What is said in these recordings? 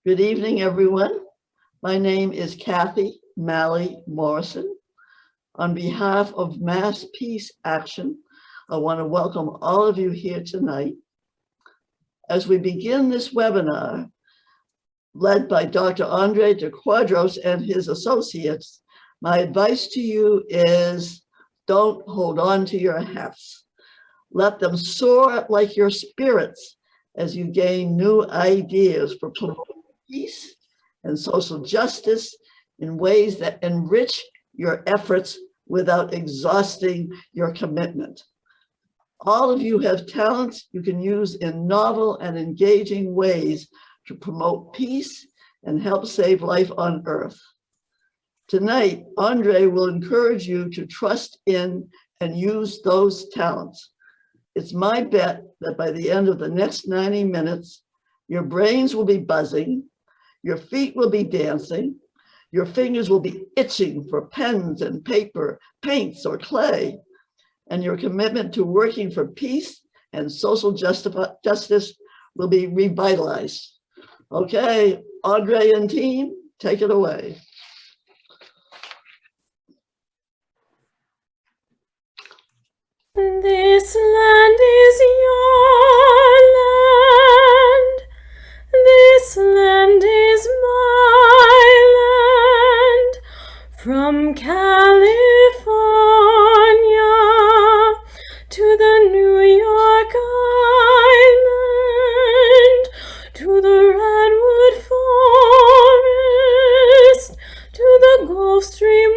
Good evening, everyone. My name is Kathy Malley Morrison. On behalf of Mass Peace Action, I want to welcome all of you here tonight. As we begin this webinar, led by Dr. Andre de Quadros and his associates, my advice to you is don't hold on to your hats. Let them soar like your spirits as you gain new ideas for promoting peace and social justice in ways that enrich your efforts without exhausting your commitment. All of you have talents you can use in novel and engaging ways to promote peace and help save life on Earth. Tonight, Andre will encourage you to trust in and use those talents. It's my bet that by the end of the next 90 minutes, your brains will be buzzing, your feet will be dancing, your fingers will be itching for pens and paper, paints, or clay, and your commitment to working for peace and social justice will be revitalized. Okay, Andre and team, take it away. This land is your land. This land is my land. From California to the New York Island, to the Redwood Forest, to the Gulf Stream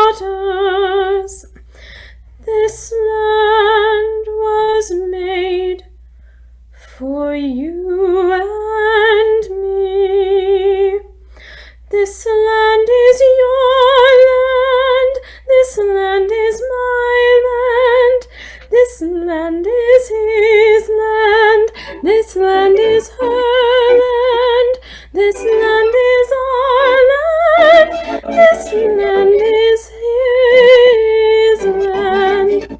waters. This land was made for you and me. This land is your land. This land is my land. This land is his land. This land is her land. This land is our land. This land is his land.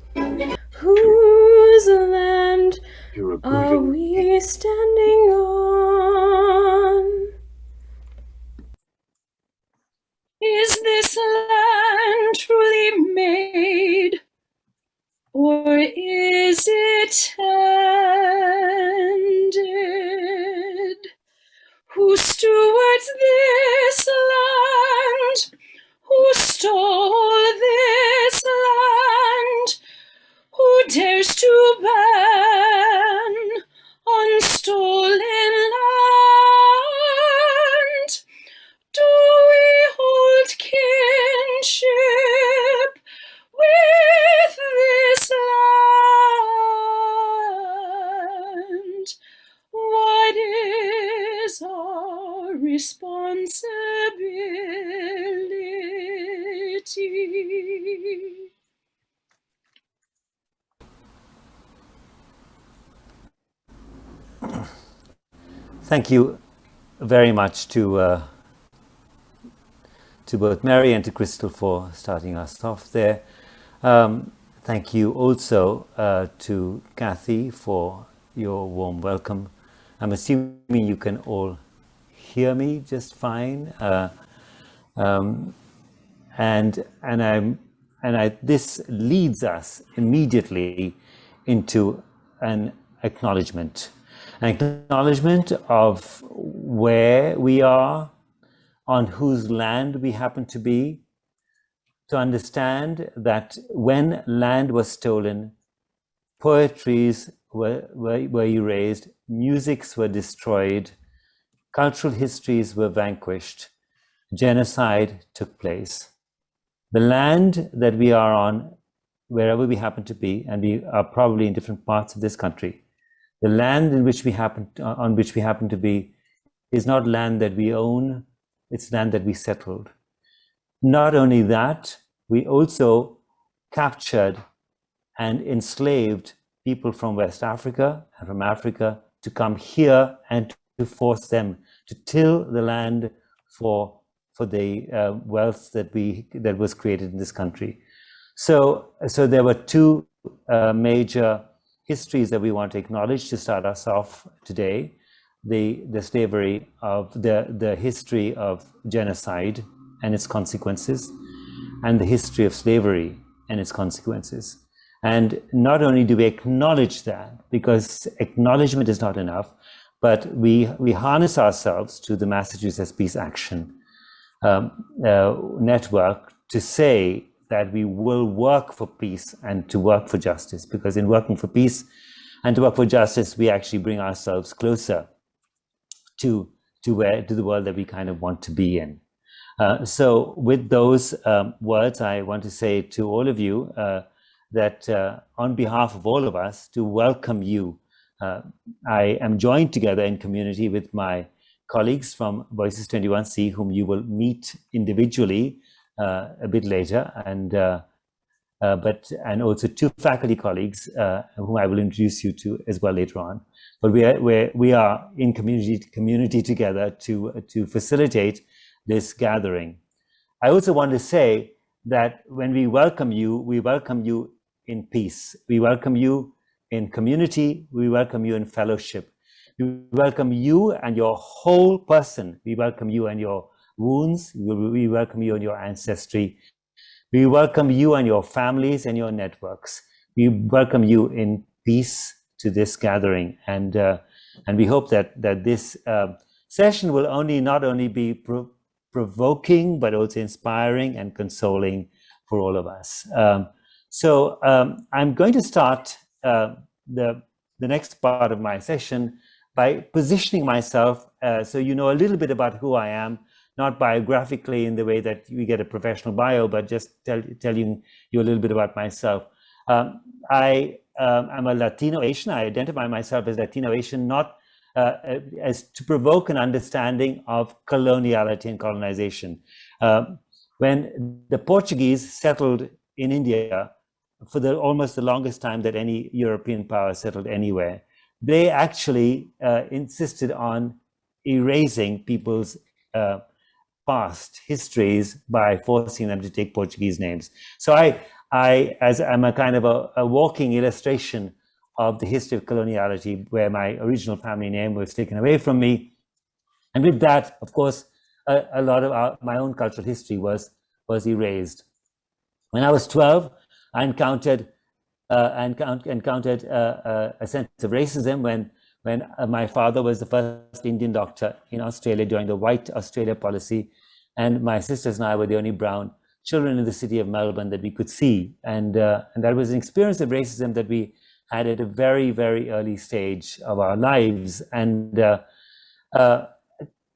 Whose land are we standing on? Is this land truly made, or is it ended? Who stewards this land? Who stole this land? Who dares to ban unstolen land? Do we hold kinship with this land? What is our responsibility? Thank you very much to both Mary and to Crystal for starting us off there. Thank you also to Kathy for your warm welcome. I'm assuming you can all hear me just fine. This leads us immediately into an acknowledgement of where we are, on whose land we happen to be, to understand that when land was stolen, poetries were erased, musics were destroyed, cultural histories were vanquished, genocide took place. The land that we are on, wherever we happen to be, and we are probably in different parts of this country, the land on which we happen to be is not land that we own, it's land that we settled. Not only that, we also captured and enslaved people from West Africa and from Africa to come here and to force them to till the land for the wealth that was created in this country. So there were two major histories that we want to acknowledge to start us off today. the slavery of the history of genocide and its consequences, and the history of slavery and its consequences. And not only do we acknowledge that, because acknowledgement is not enough, but we harness ourselves to the Massachusetts Peace Action network to say that we will work for peace and to work for justice, because in working for peace and to work for justice, we actually bring ourselves closer to the world that we kind of want to be in. So with those words, I want to say to all of you that on behalf of all of us, to welcome you. I am joined together in community with my colleagues from Voices 21C, whom you will meet individually a bit later, and also two faculty colleagues whom I will introduce you to as well later on. But we are in community together to facilitate this gathering. I also want to say that when we welcome you in peace. We welcome you in community. We welcome you in fellowship. We welcome you and your whole person. We welcome you and your wounds. We welcome you and your ancestry. We welcome you and your families and your networks. We welcome you in peace to this gathering, and we hope that this session will not only be provoking, but also inspiring and consoling for all of us. So I'm going to start the next part of my session by positioning myself, so you know a little bit about who I am, not biographically in the way that we get a professional bio, but just telling you a little bit about myself. I'm a Latino Asian. I identify myself as Latino Asian, not as to provoke an understanding of coloniality and colonization. When the Portuguese settled in India for almost the longest time that any European power settled anywhere, they actually insisted on erasing people's past histories by forcing them to take Portuguese names. So I'm a kind of a walking illustration of the history of coloniality, where my original family name was taken away from me. And with that, of course, a lot of my own cultural history was erased. When I was 12, I encountered a sense of racism when my father was the first Indian doctor in Australia during the White Australia policy, and my sisters and I were the only brown children in the city of Melbourne that we could see, and that was an experience of racism that we had at a very, very early stage of our lives. And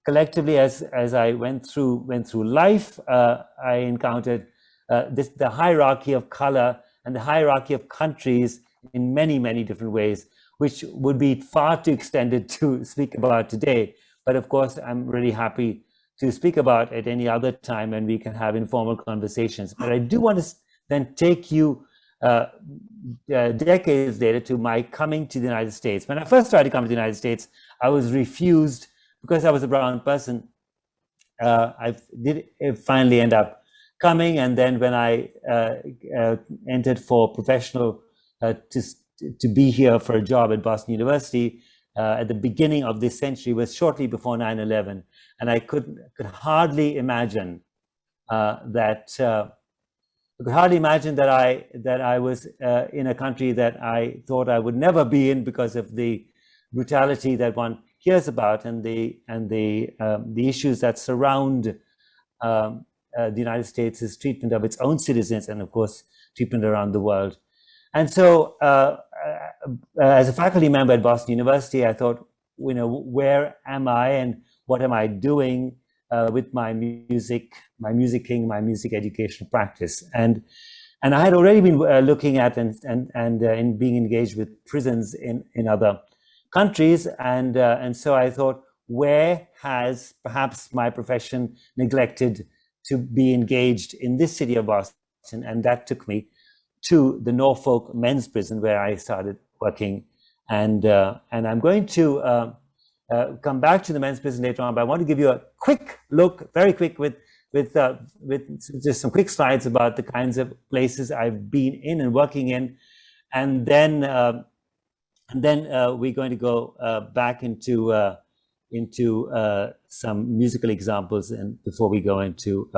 collectively, as I went through life, I encountered the hierarchy of color and the hierarchy of countries in many, many different ways, which would be far too extended to speak about today. But of course, I'm really happy to speak about at any other time, and we can have informal conversations. But I do want to then take you decades later to my coming to the United States. When I first started coming to the United States, I was refused because I was a brown person. I did finally end up coming, and then when I entered for professional to be here for a job at Boston University at the beginning of this century, was shortly before 9/11, and I could hardly imagine that I was in a country that I thought I would never be in because of the brutality that one hears about and the issues that surround the United States' treatment of its own citizens, and of course treatment around the world. And so as a faculty member at Boston University, I thought, where am I and what am I doing with my music education practice? And I had already been looking at and in being engaged with prisons in other countries, and so I thought, where has perhaps my profession neglected to be engaged in this city of Boston? And that took me to the Norfolk men's prison, where I started working, and I'm going to come back to the men's prison later on, but I want to give you a quick look, very quick, with just some quick slides about the kinds of places I've been in and working in, and then we're going to go back into into some musical examples and before we go into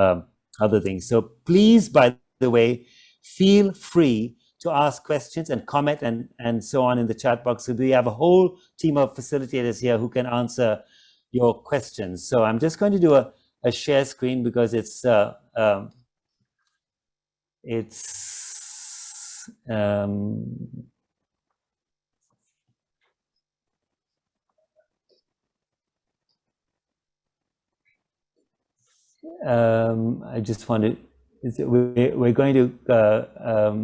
other things. So please, by the way, feel free to ask questions and comment and so on in the chat box. So we have a whole team of facilitators here who can answer your questions. So I'm just going to do a share screen because it's I just wanted, we're going to,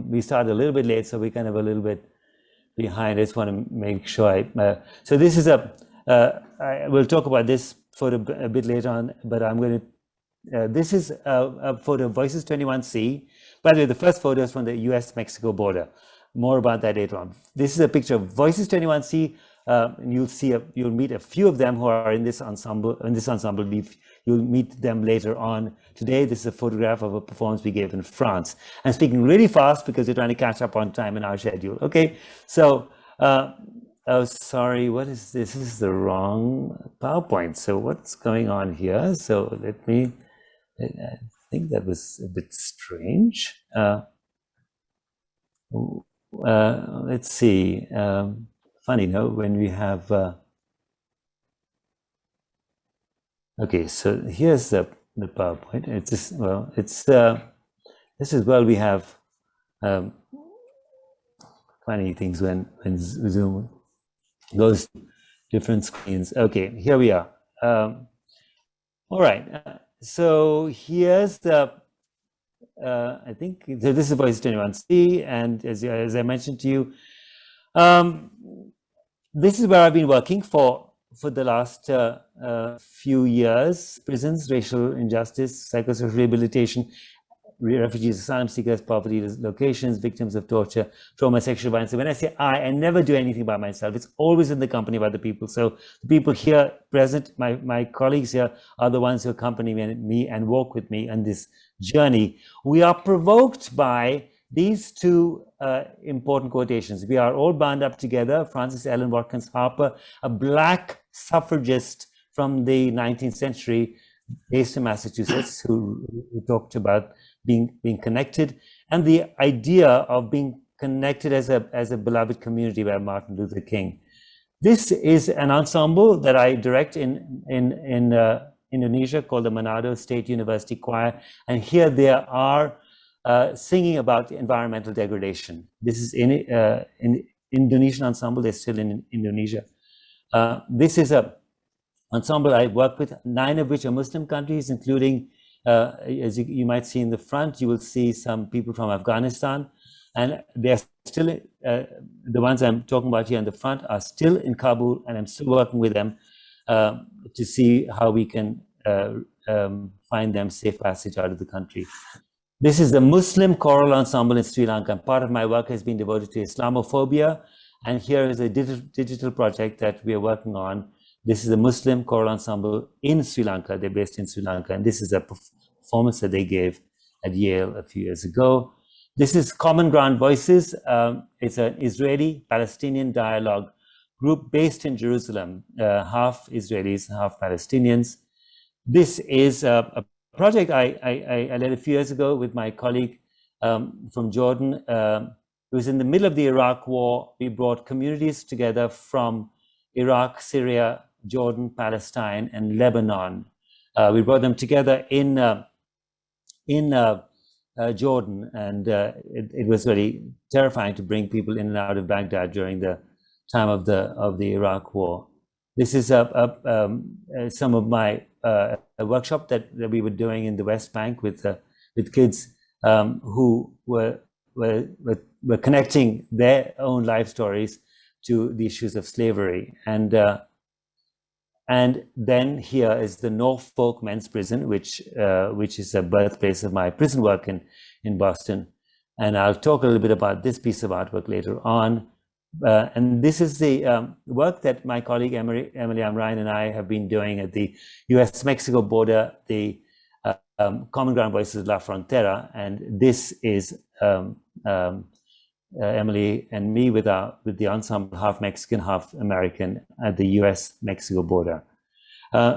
we started a little bit late, so we're kind of a little bit behind. I just want to make sure so this is we'll talk about this photo a bit later on, but I'm going to, this is a photo of Voices 21C. By the way, the first photo is from the US-Mexico border. More about that later on. This is a picture of Voices 21C. And you'll meet a few of them who are in this ensemble. You'll meet them later on today. This is a photograph of a performance we gave in France. I'm speaking really fast because we're trying to catch up on time in our schedule. Okay, so oh, sorry, what is this? This is the wrong PowerPoint. So what's going on here? So let me. I think that was a bit strange. Let's see. Funny, no? When we have. Okay, so here's the PowerPoint. It's just, well, it's this is well we have funny things when Zoom goes to different screens. Okay, here we are. All right. So here's the. I think so. This is Voice 21C, and as I mentioned to you, this is where I've been working for the last few years: prisons, racial injustice, psychosocial rehabilitation, refugees, asylum seekers, poverty locations, victims of torture, trauma, sexual violence. So when I say I never do anything by myself. It's always in the company of other people. So the people here present, my colleagues here, are the ones who accompany me and walk with me on this journey. We are provoked by these two important quotations. We are all bound up together. Frances Ellen Watkins Harper, a Black suffragist from the 19th century, based in Massachusetts, who talked about being connected, and the idea of being connected as a beloved community by Martin Luther King. This is an ensemble that I direct in Indonesia called the Manado State University Choir, and here they are singing about environmental degradation. This is in Indonesian ensemble. They're still in Indonesia. This is a ensemble I work with, 9 of which are Muslim countries, including, as you might see in the front, you will see some people from Afghanistan, and they're still, the ones I'm talking about here in the front are still in Kabul, and I'm still working with them to see how we can find them safe passage out of the country. This is the Muslim choral ensemble in Sri Lanka, and part of my work has been devoted to Islamophobia, and here is a digital project that we are working on. This is a Muslim choral ensemble in Sri Lanka. They're based in Sri Lanka, and this is a performance that they gave at Yale a few years ago. This is Common Ground Voices. It's an Israeli-Palestinian dialogue group based in Jerusalem, half Israelis, half Palestinians. This is a project I led a few years ago with my colleague from Jordan. It was in the middle of the Iraq War. We brought communities together from Iraq, Syria, Jordan, Palestine, and Lebanon. We brought them together in Jordan, and it was really terrifying to bring people in and out of Baghdad during the time of the Iraq War. This is some of my a workshop that we were doing in the West Bank with kids who were connecting their own life stories to the issues of slavery. And then here is the Norfolk Men's Prison, which is the birthplace of my prison work in Boston. And I'll talk a little bit about this piece of artwork later on. And this is the work that my colleague Emily Amrine and I have been doing at the US-Mexico border, the Common Ground Voices La Frontera. And this is Emily and me with the ensemble, half Mexican, half American, at the US-Mexico border.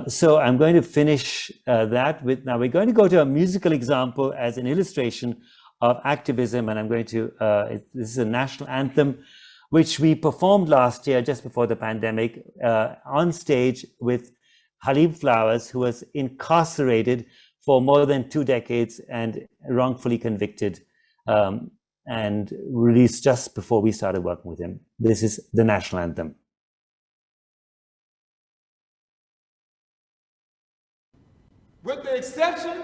So I'm going to finish that with, now we're going to go to a musical example as an illustration of activism, and I'm going to, this is a national anthem, which we performed last year, just before the pandemic, on stage with Halim Flowers, who was incarcerated for more than 2 decades and wrongfully convicted, and released just before we started working with him. This is the national anthem. With the exception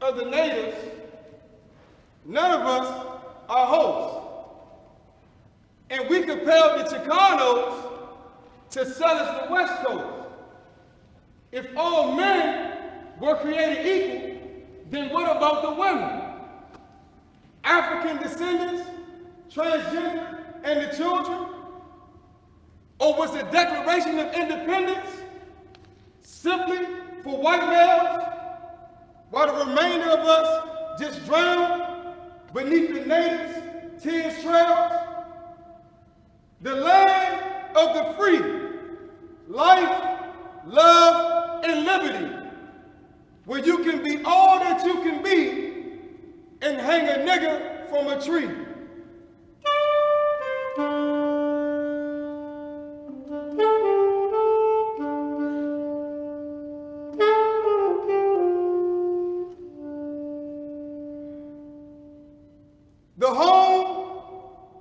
of the natives, none of us are hosts. And we compelled the Chicanos to sell us the West Coast. If all men were created equal, then what about the women? African descendants, transgender, and the children? Or was the Declaration of Independence simply for white males, while the remainder of us just drown beneath the natives' tears trails? The land of the free, life, love, and liberty, where you can be all that you can be and hang a nigger from a tree. The home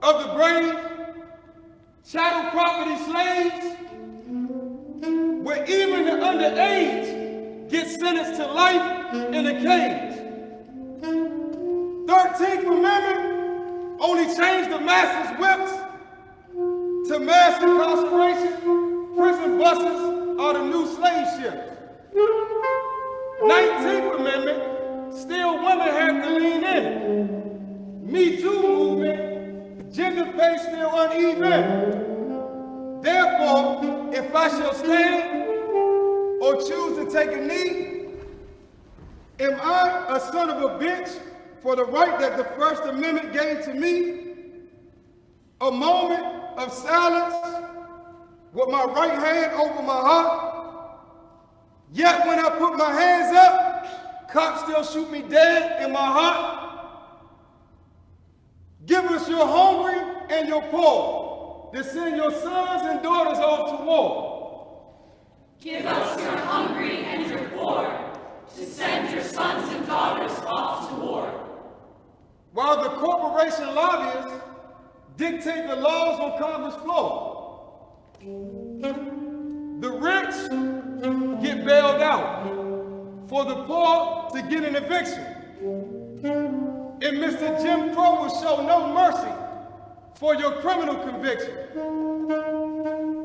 of the brave, chattel property slaves, where even the underage get sentenced to life in a cage. 13th Amendment only changed the master's whips to mass incarceration. Prison buses are the new slave ships. 19th Amendment, still women have to lean in. Me Too movement, gender pay still uneven. Therefore, if I shall stand or choose to take a knee, am I a son of a bitch for the right that the First Amendment gave to me? A moment of silence with my right hand over my heart. Yet when I put my hands up, cops still shoot me dead in my heart. Give us your hungry and your poor, to send your sons and daughters off to war. Give us your hungry and your poor, to send your sons and daughters off to war. While the corporation lobbyists dictate the laws on Congress floor. The rich get bailed out for the poor to get an eviction. And Mr. Jim Crow will show no mercy for your criminal conviction.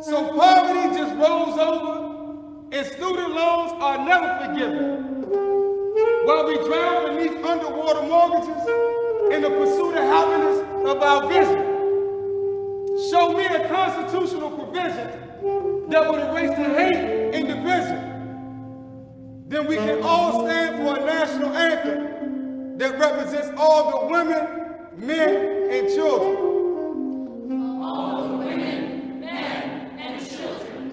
So poverty just rolls over and student loans are never forgiven. While we drown beneath underwater mortgages in the pursuit of happiness of our vision. Show me a constitutional provision that would erase the hate and division. Then we can all stand for a national anthem that represents all the women, men, and children. All the women, men, and children.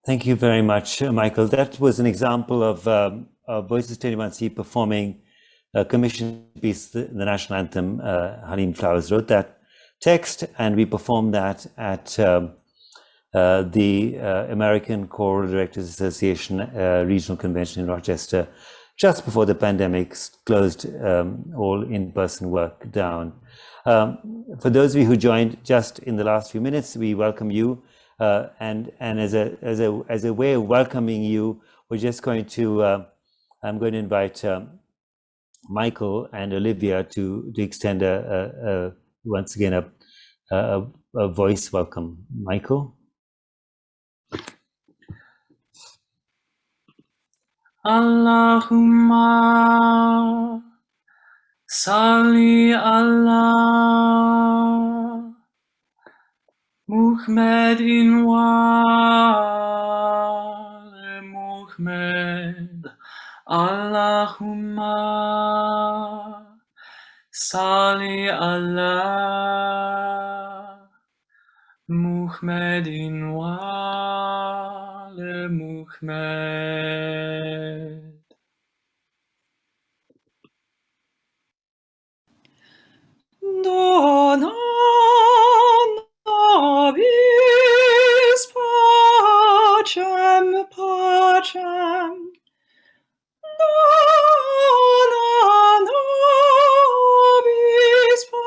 Thank you very much, Michael. That was an example of Voices 21C performing a commissioned piece, the national anthem. Halim Flowers wrote that text, and we performed that at the American Choral Directors Association Regional Convention in Rochester, just before the pandemic closed all in-person work down. For those of you who joined just in the last few minutes, we welcome you. And as a way of welcoming you, we're just going to I'm going to invite Michael and Olivia to extend once again a voice welcome. Michael. Allahumma salli ala Muhammadin wa ali Muhammad. Allahumma Sali Allah Muhammadin wa ali Muhammad. Dona nobis pacem, pacem. Dona nobis pacem.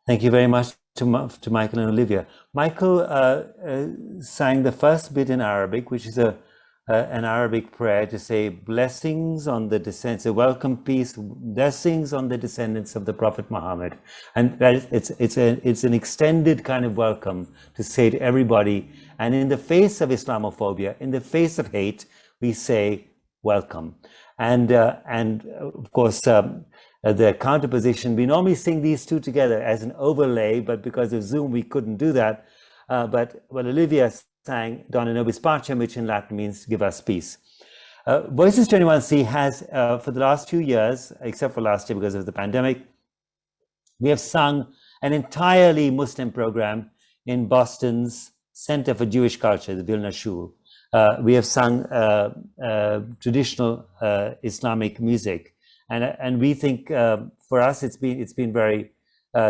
Thank you very much to Michael and Olivia. Michael sang the first bit in Arabic, which is an Arabic prayer to say blessings on the descendants, a welcome peace, blessings on the descendants of the Prophet Muhammad. And that is, it's an extended kind of welcome to say to everybody. And in the face of Islamophobia, in the face of hate, we say welcome. And of course, the counterposition, we normally sing these two together as an overlay, but because of Zoom, we couldn't do that. But Olivia sang Dona Nobis Pacem, which in Latin means give us peace. Voices 21C has, for the last few years, except for last year because of the pandemic, we have sung an entirely Muslim program in Boston's Center for Jewish Culture, the Vilna Shul. We have sung traditional Islamic music. And we think for us it's been very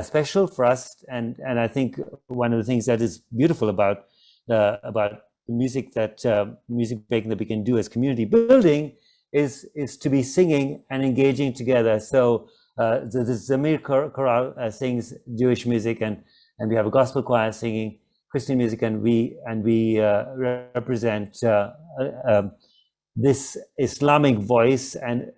special for us, and I think one of the things that is beautiful about the music music making that we can do as community building is to be singing and engaging together. So the Zamir Chorale sings Jewish music, and we have a gospel choir singing Christian music, and we represent this Islamic voice, and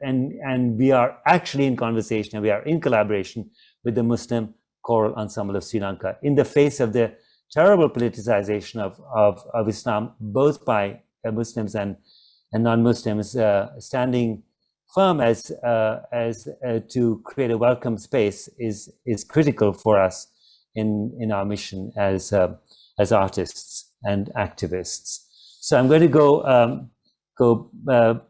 we are actually in conversation, and we are in collaboration with the Muslim choral ensemble of Sri Lanka in the face of the terrible politicization of Islam, both by Muslims and non-Muslims, standing firm as to create a welcome space is critical for us in our mission as artists and activists. So I'm going to go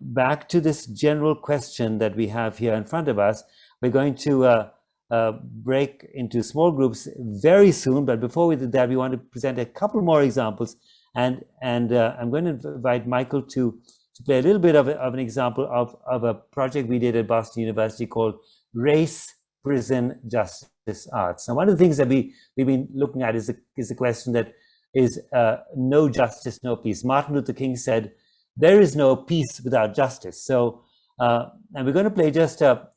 back to this general question that we have here in front of us. We're going to break into small groups very soon, but before we do that, we want to present a couple more examples, and I'm going to invite Michael to play a little bit of an example of a project we did at Boston University called Race, Prison, Justice, Arts. Now, one of the things that we've been looking at is the question that is no justice, no peace. Martin Luther King said, there is no peace without justice. So, and we're going to play just a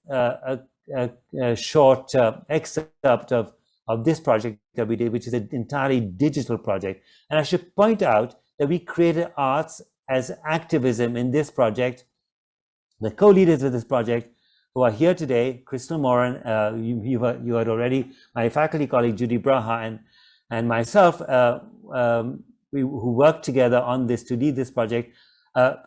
short excerpt of this project that we did, which is an entirely digital project. And I should point out that we created arts as activism in this project. The co-leaders of this project who are here today, Crystal Moran, you heard already, my faculty colleague Judy Braha, and myself, who worked together on this to lead this project.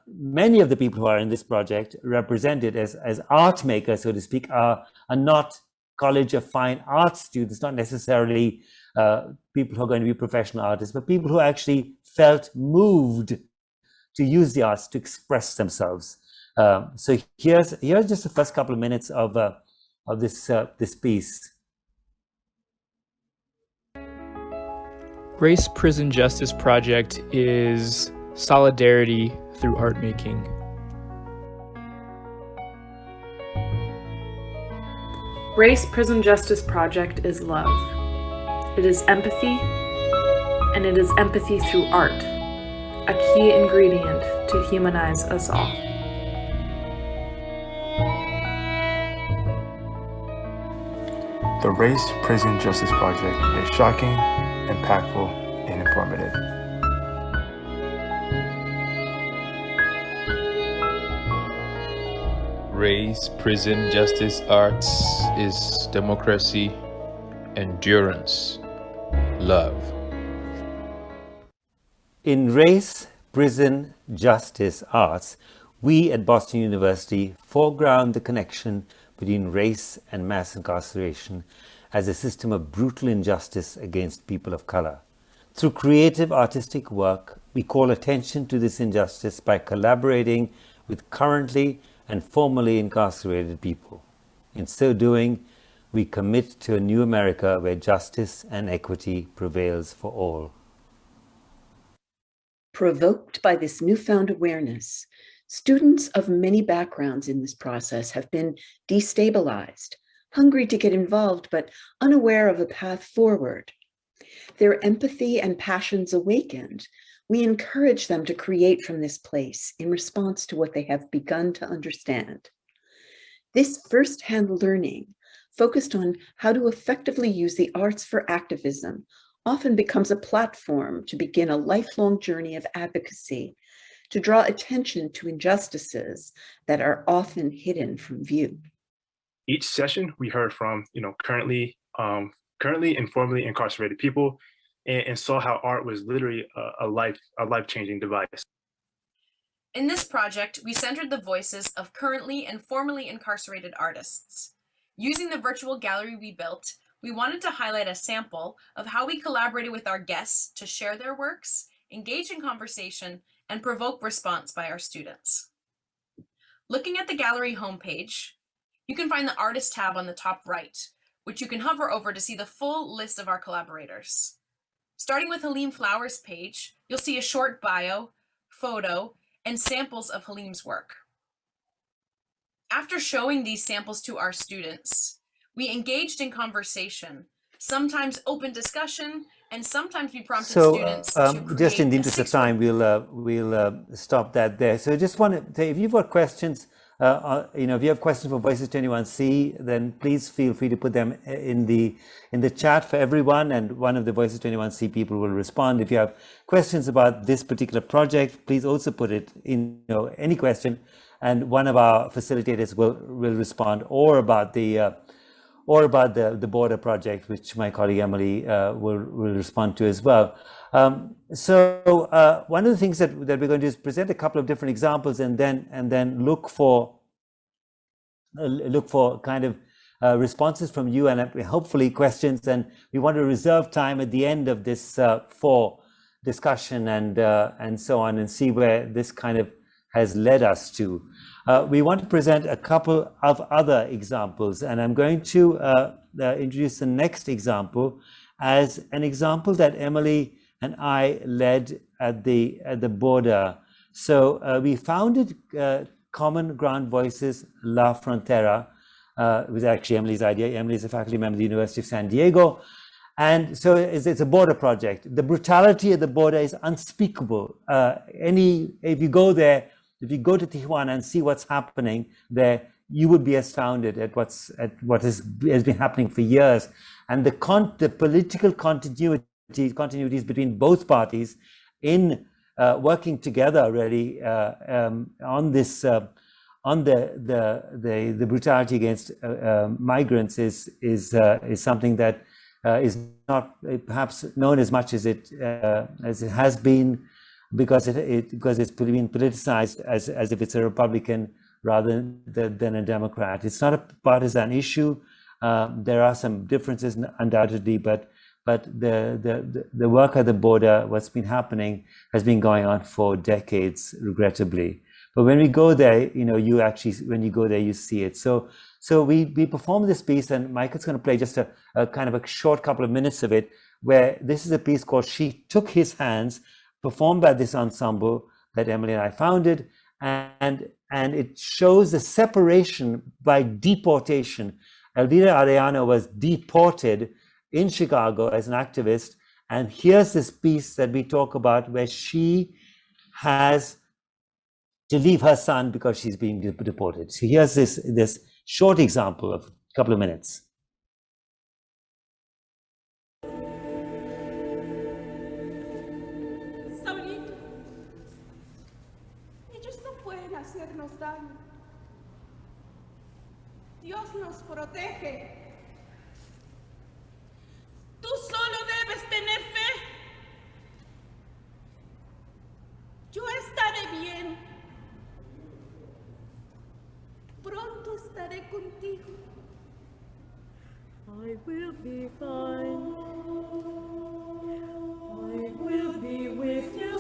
Many of the people who are in this project represented as art makers, so to speak, are not College of Fine Arts students, not necessarily people who are going to be professional artists, but people who actually felt moved to use the arts to express themselves. So here's just the first couple of minutes of this piece. Race Prison Justice Project is solidarity through art making. Race Prison Justice Project is love. It is empathy, and it is empathy through art, a key ingredient to humanize us all. The Race Prison Justice Project is shocking, impactful, and informative. Race, prison, justice, arts is democracy, endurance, love. In Race, Prison, Justice, Arts, we at Boston University foreground the connection between race and mass incarceration as a system of brutal injustice against people of color. Through creative artistic work, We call attention to this injustice by collaborating with currently and formerly incarcerated people. In so doing, we commit to a new America where justice and equity prevails for all. Provoked by this newfound awareness, students of many backgrounds in this process have been destabilized, hungry to get involved, but unaware of a path forward. Their empathy and passions awakened. We encourage them to create from this place in response to what they have begun to understand. This firsthand learning, focused on how to effectively use the arts for activism, often becomes a platform to begin a lifelong journey of advocacy, to draw attention to injustices that are often hidden from view. Each session, we heard from currently and formerly incarcerated people, and saw how art was literally a life-changing device. In this project, we centered the voices of currently and formerly incarcerated artists. Using the virtual gallery we built, we wanted to highlight a sample of how we collaborated with our guests to share their works, engage in conversation, and provoke response by our students. Looking at the gallery homepage, you can find the Artist tab on the top right, which you can hover over to see the full list of our collaborators. Starting with Halim Flowers' page, you'll see a short bio, photo, and samples of Halim's work. After showing these samples to our students, we engaged in conversation, sometimes open discussion, and sometimes we prompted students to create just in the interest of time, we'll stop that there. So I just want to say, if you've got questions, if you have questions for Voices 21C, then please feel free to put them in the chat for everyone, and one of the Voices 21C people will respond. If you have questions about this particular project, please also put it in, any question, and one of our facilitators will respond, or about the border project, which my colleague Emily will respond to as well. So one of the things that we're going to do is present a couple of different examples, and then look for kind of responses from you, and hopefully questions. And we want to reserve time at the end of this for discussion and so on, and see where this kind of has led us to. We want to present a couple of other examples, and I'm going to introduce the next example as an example that Emily and I led at the border. So we founded Common Ground Voices La Frontera. It was actually Emily's idea. Emily is a faculty member of the University of San Diego. And so it's a border project. The brutality at the border is unspeakable. If you go there, if you go to Tijuana and see what's happening there, you would be astounded at what has been happening for years. And the political continuities between both parties in working together really on this on the brutality against migrants is something that is not perhaps known as much as it has been, because it's been politicized as if it's a Republican rather than a Democrat. It's not a partisan issue. There are some differences undoubtedly, but the work at the border, what's been happening, has been going on for decades, regrettably. But when we go there, when you go there, you see it. So we performed this piece, and Michael's going to play just a kind of a short couple of minutes of it, where this is a piece called She Took His Hands, performed by this ensemble that Emily and I founded, and it shows the separation by deportation. Elvira Arellano was deported in Chicago as an activist, and here's this piece that we talk about where she has to leave her son because she's being deported. So here's this short example of a couple of minutes. Dios nos protege. Tú solo debes tener fe. Yo estaré bien. Pronto estaré contigo. I will be fine. I will be with you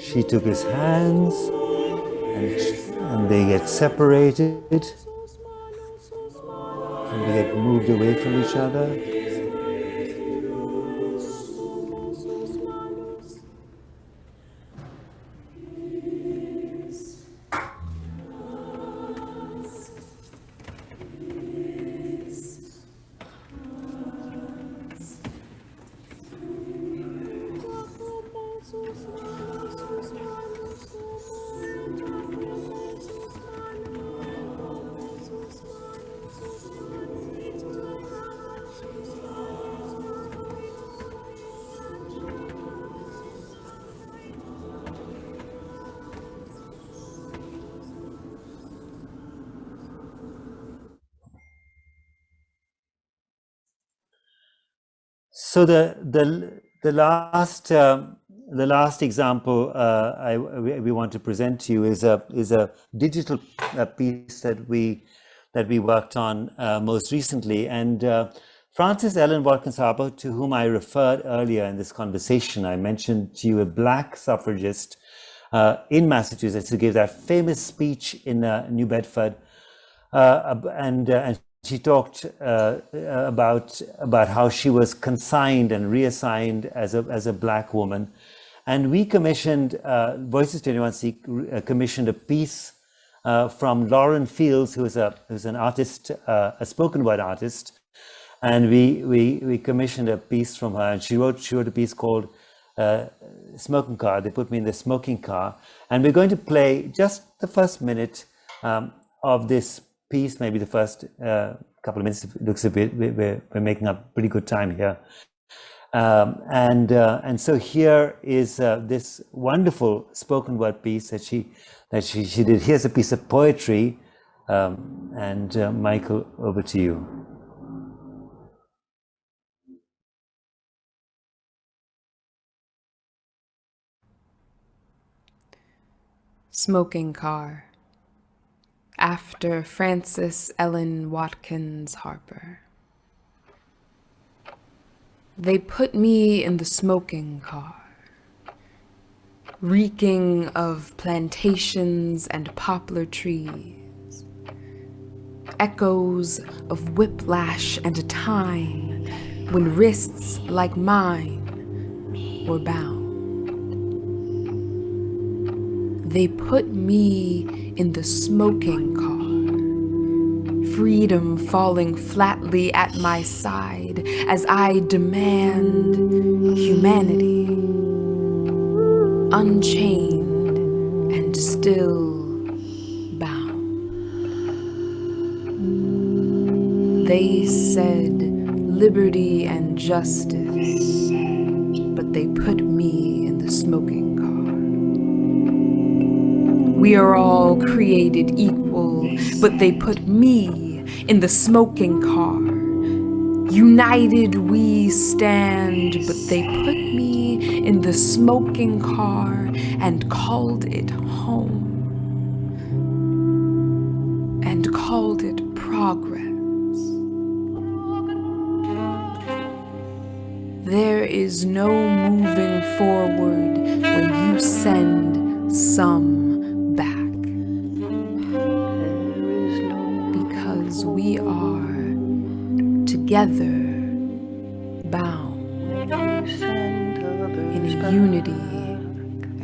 She took his hands, and they get separated, and they get moved away from each other. So the last example we want to present to you is a digital piece that we worked on most recently, and Frances Ellen Watkins Harper, to whom I referred earlier in this conversation, I mentioned to you a Black suffragist in Massachusetts who gave that famous speech in New Bedford, and she talked about how she was consigned and reassigned as a Black woman, and we commissioned Voices 21C commissioned a piece from Lauren Fields, who's an artist, a spoken word artist, and we commissioned a piece from her, and she wrote a piece called Smoking Car. They put me in the smoking car, and we're going to play just the first minute of this piece, maybe the first couple of minutes. It looks a bit, we're making up pretty good time here, and so here is this wonderful spoken word piece that she did. Here's a piece of poetry, and Michael, over to you. Smoking Car, after Frances Ellen Watkins Harper. They put me in the smoking car, reeking of plantations and poplar trees, echoes of whiplash and a time when wrists like mine were bound. They put me in the smoking car, freedom falling flatly at my side as I demand humanity, unchained and still bound. They said liberty and justice, but they put me in the smoking car. We are all created equal, but they put me in the smoking car. United we stand, but they put me in the smoking car and called it home, and called it progress. There is no moving forward when you send some back, because we are together bound in a unity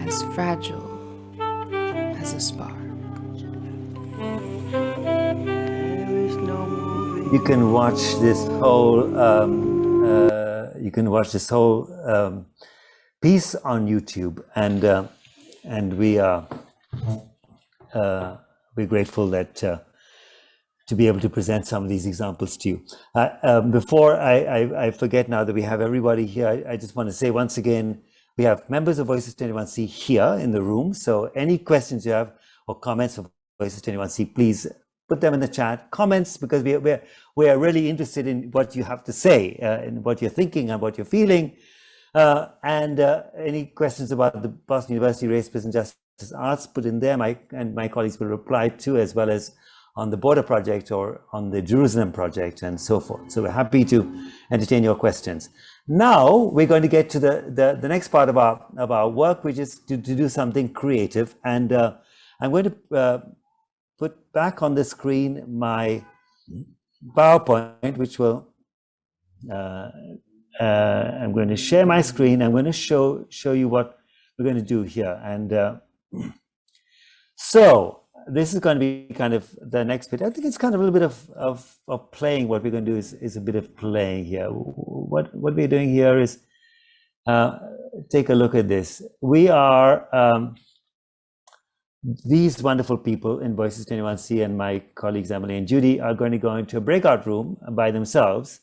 as fragile as a spark. you can watch this whole piece on YouTube, and we're grateful that to be able to present some of these examples to you. Before I forget, now that we have everybody here, I just want to say once again, we have members of Voices 21C here in the room. So any questions you have or comments of Voices 21C, please put them in the chat. Comments, because we are really interested in what you have to say, and what you're thinking and what you're feeling. And any questions about the Boston University Race, Prison Justice, Arts, put in there. My colleagues will reply to, as well as on the Border Project or on the Jerusalem Project and so forth. So we're happy to entertain your questions. Now we're going to get to the next part of our work, which is to do something creative. And I'm going to put back on the screen my PowerPoint, which will, I'm going to share my screen. I'm going to show you what we're going to do here. And so this is going to be kind of the next bit. I think it's kind of a little bit of playing. What we're going to do is a bit of playing here. What we're doing here is, take a look at this. We are, these wonderful people in Voices 21C and my colleagues Emily and Judy are going to go into a breakout room by themselves.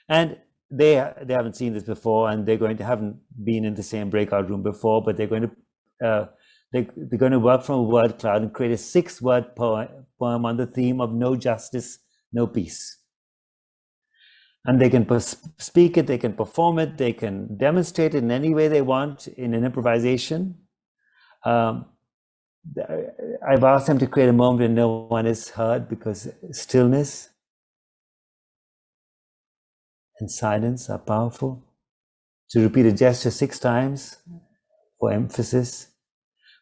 And they haven't seen this before, and they're going to haven't been in the same breakout room before, but they're going to they're going to work from a word cloud and create a 6-word poem on the theme of no justice, no peace. And they can speak it, they can perform it, they can demonstrate it in any way they want in an improvisation. I've asked them to create a moment when no one is heard, because stillness and silence are powerful. To repeat a gesture 6 times for emphasis.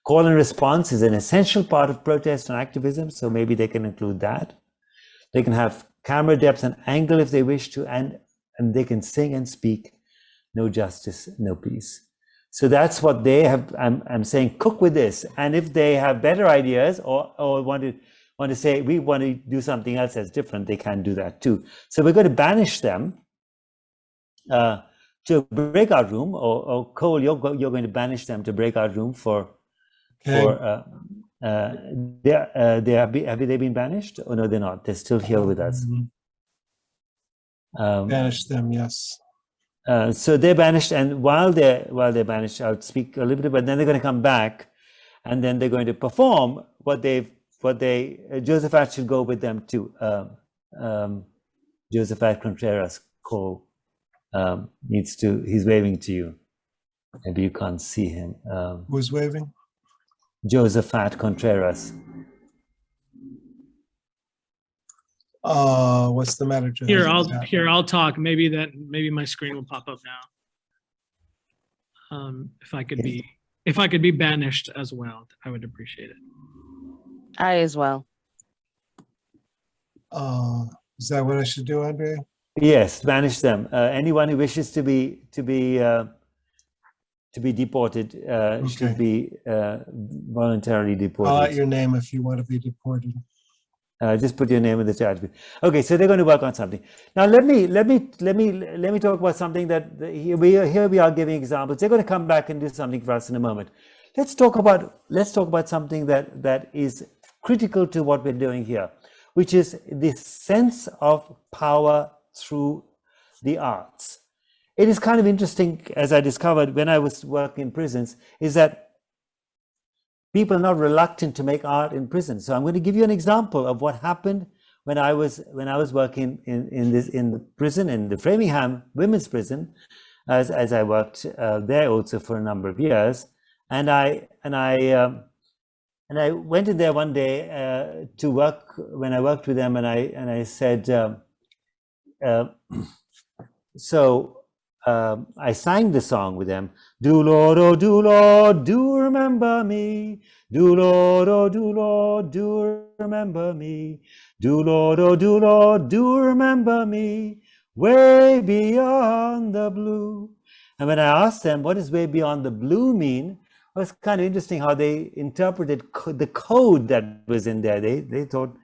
Call and response is an essential part of protest and activism, so maybe they can include that. They can have camera depth and angle if they wish to, and they can sing and speak no justice, no peace. So that's what they have. I'm saying cook with this, and if they have better ideas or want to say we want to do something else that's different, they can do that too. So we're going to banish them to a breakout room, or Cole, you're going to banish them to breakout room for. Okay. Have they been banished? Oh no, they're not. They're still here with us. Banish them, yes. So they're banished, and while they're banished, I'll speak a little bit, but then they're going to come back, and then they're going to perform what Josephat should go with them too. Josephat Contreras, Cole, he's waving to you. Maybe you can't see him. Who's waving? Josephat Contreras. What's the matter, Josephat? Here, I'll talk. Maybe my screen will pop up now. If I could be banished as well, I would appreciate it. I as well. Is that what I should do, Andre? Yes, banish them. Anyone who wishes to be deported should be voluntarily deported. I'll let your name if you want to be deported. Just put your name in the chat. Okay, so they're going to work on something. Now let me talk about something that here we are giving examples. They're going to come back and do something for us in a moment. Let's talk about something that is critical to what we're doing here, which is this sense of power through the arts. It is kind of interesting, as I discovered when I was working in prisons, is that people are not reluctant to make art in prison. So I'm going to give you an example of what happened when I was working in the prison, in the Framingham women's prison, as I worked there also for a number of years, and I went in there one day to work when I worked with them, and I said, I sang the song with them. Do Lord, do remember me. Do Lord, do remember me. Do Lord, do remember me. Way beyond the blue. And when I asked them, what does way beyond the blue mean? It was kind of interesting how they interpreted the code that was in there. They thought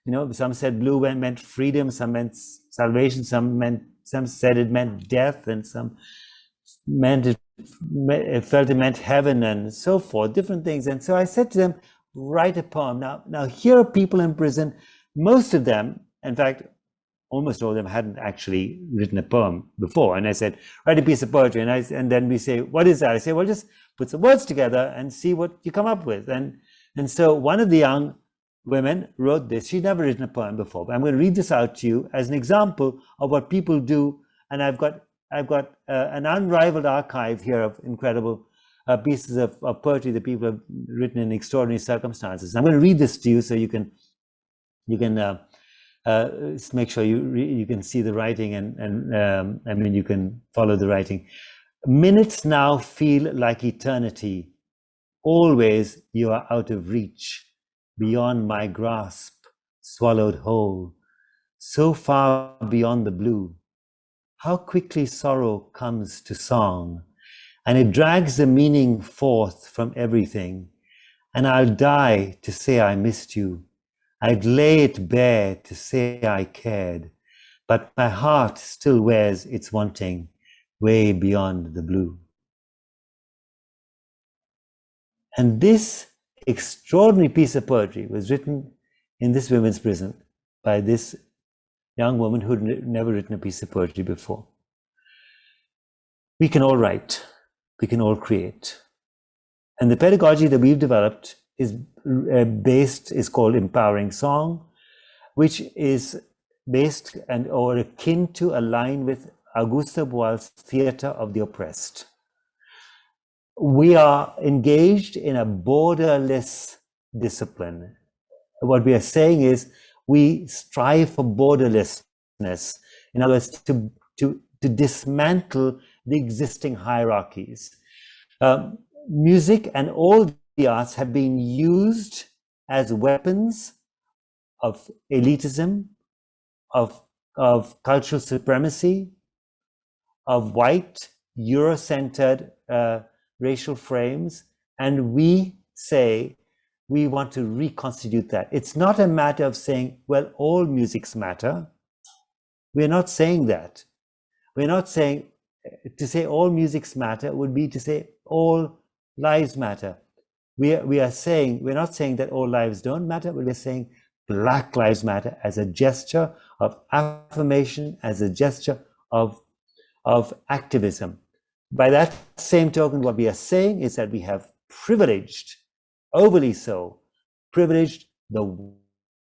You know, some said blue meant freedom, some meant salvation, some said it meant death, and some felt it meant heaven, and so forth, different things. And so I said to them, write a poem. Now here are people in prison. Most of them, in fact, almost all of them hadn't actually written a poem before. And I said, write a piece of poetry. And then we say, what is that? I say, well, just put some words together and see what you come up with. And so one of the young women wrote this. She'd never written a poem before, but I'm going to read this out to you as an example of what people do. And I've got an unrivaled archive here of incredible pieces of poetry that people have written in extraordinary circumstances. I'm going to read this to you so you can make sure you can see the writing and I mean you can follow the writing. Minutes now feel like eternity. Always you are out of reach, beyond my grasp, swallowed whole, so far beyond the blue. How quickly sorrow comes to song, and it drags the meaning forth from everything. And I'll die to say I missed you. I'd lay it bare to say I cared, but my heart still wears its wanting way beyond the blue. And this extraordinary piece of poetry was written in this women's prison by this young woman who'd never written a piece of poetry before. We can all write, we can all create. And the pedagogy that we've developed is called Empowering Song, which is based or akin to align with Auguste Boal's theater of the oppressed. We are engaged in a borderless discipline. What we are saying is we strive for borderlessness. In other words, to dismantle the existing hierarchies. Music and all the arts have been used as weapons of elitism, of cultural supremacy, of white, Euro-centered racial frames, and we say we want to reconstitute that. It's not a matter of saying, well, all musics matter. We're not saying that. We're not saying, to say all musics matter would be to say all lives matter. We are saying, we're not saying that all lives don't matter, but we're saying Black Lives Matter as a gesture of affirmation, as a gesture of activism. By that same token, what we are saying is that we have privileged, overly so, privileged the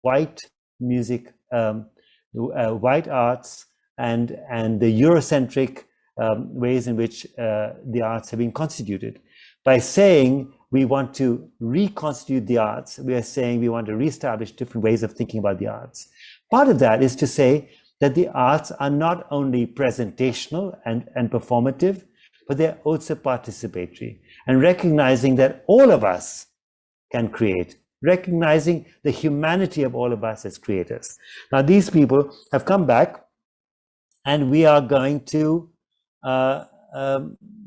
white music, white arts, and the Eurocentric ways in which the arts have been constituted. By saying we want to reconstitute the arts, we are saying we want to reestablish different ways of thinking about the arts. Part of that is to say that the arts are not only presentational and performative, but they're also participatory, and recognizing that all of us can create, recognizing the humanity of all of us as creators. Now, these people have come back, and we are going to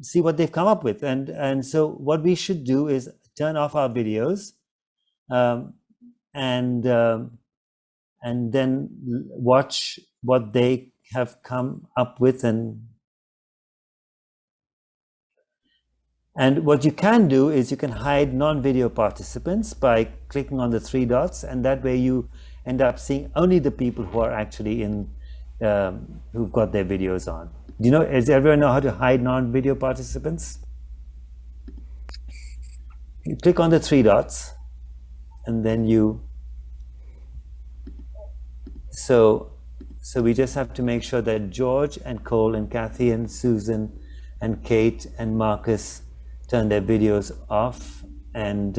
see what they've come up with. And so what we should do is turn off our videos and then watch what they have come up with. And what you can do is you can hide non-video participants by clicking on the three dots, and that way you end up seeing only the people who are actually in, who've got their videos on. Do you know, does everyone know how to hide non-video participants? You click on the three dots, and then so we just have to make sure that George and Cole and Kathy and Susan and Kate and Marcus turn their videos off, and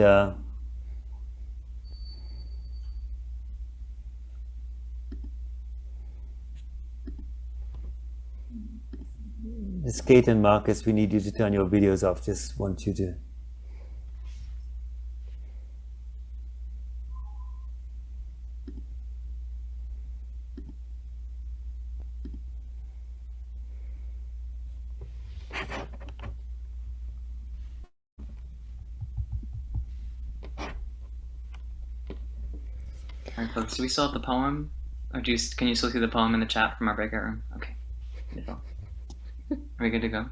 this Kate and Marcus, we need you to turn your videos off. Just want you to. All right, folks, do we still have the poem? Or can you still see the poem in the chat from our breakout room? Okay, beautiful. Are we good to go?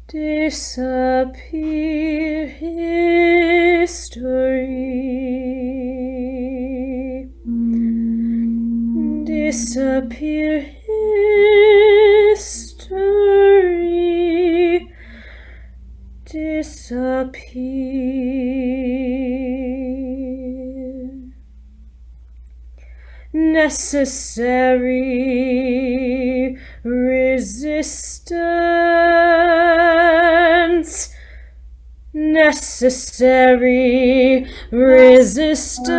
Disappear history. Disappear history. Disappear. Necessary resistance. Necessary resistance.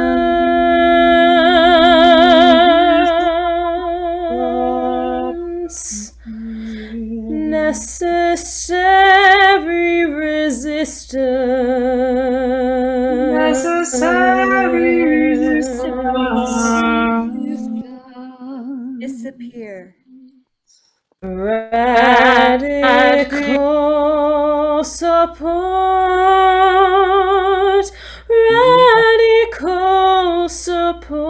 Necessary resistance. Necessary resistance. Disappear. Radical support. Radical support.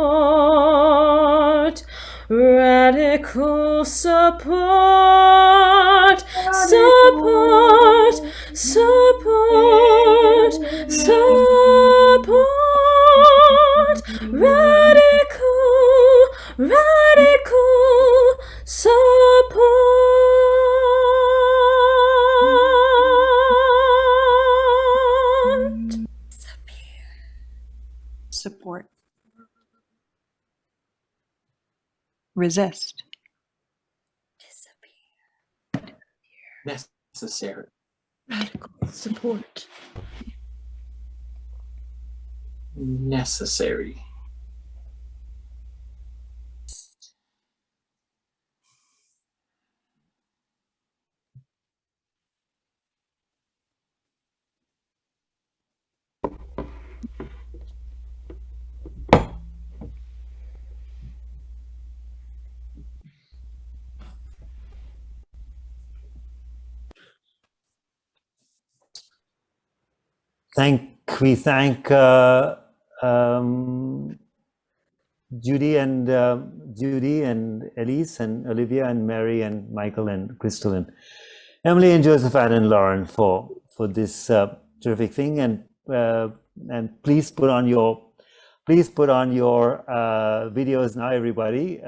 Radical support. Support. Support. Support. Radical. Radical support. Support. Resist. Necessary. Radical support. Necessary. We thank Judy and Elise and Olivia and Mary and Michael and Crystal and Emily and Josephine and Lauren for this terrific thing, and please put on your videos now, everybody.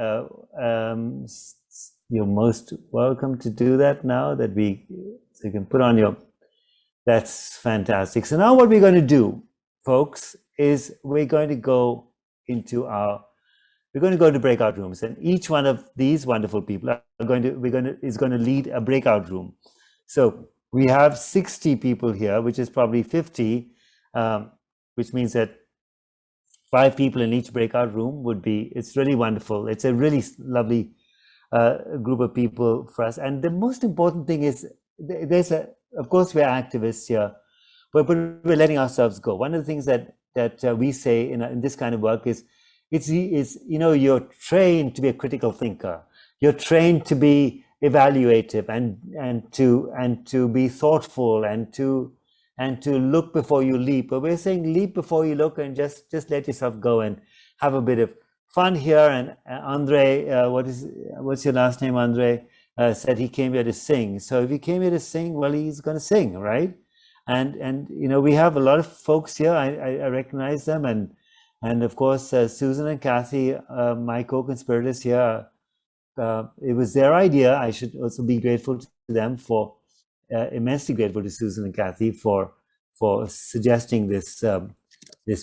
You're most welcome to do that now so you can put on your. That's fantastic. So now what we're going to do, folks, is we're going to go into breakout rooms, and each one of these wonderful people is going to lead a breakout room. So we have 60 people here, which is probably 50, which means that 5 people in each breakout room it's really wonderful. It's a really lovely group of people for us. And the most important thing is of course, we're activists here, but we're letting ourselves go. One of the things that we say in this kind of work is you're trained to be a critical thinker. You're trained to be evaluative and to be thoughtful and to look before you leap. But we're saying leap before you look, and just let yourself go and have a bit of fun here. And Andre, what's your last name, Andre? Said he came here to sing. So if he came here to sing, well, he's going to sing, right? And we have a lot of folks here. I recognize them, and of course Susan and Kathy, my co-conspirators here. It was their idea. I should also be grateful to them immensely grateful to Susan and Kathy for suggesting this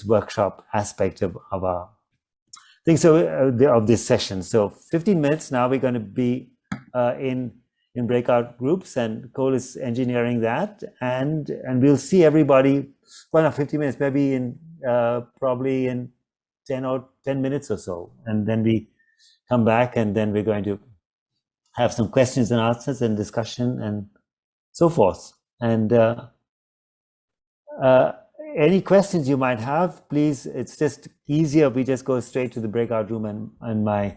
workshop aspect of our thing. So of this session. So 15 minutes now. We're going to be in breakout groups, and Cole is engineering that, and we'll see everybody. Well, not 50 minutes, maybe probably in 10 minutes or so, and then we come back, and then we're going to have some questions and answers and discussion and so forth. And any questions you might have, please. It's just easier if we just go straight to the breakout room, and my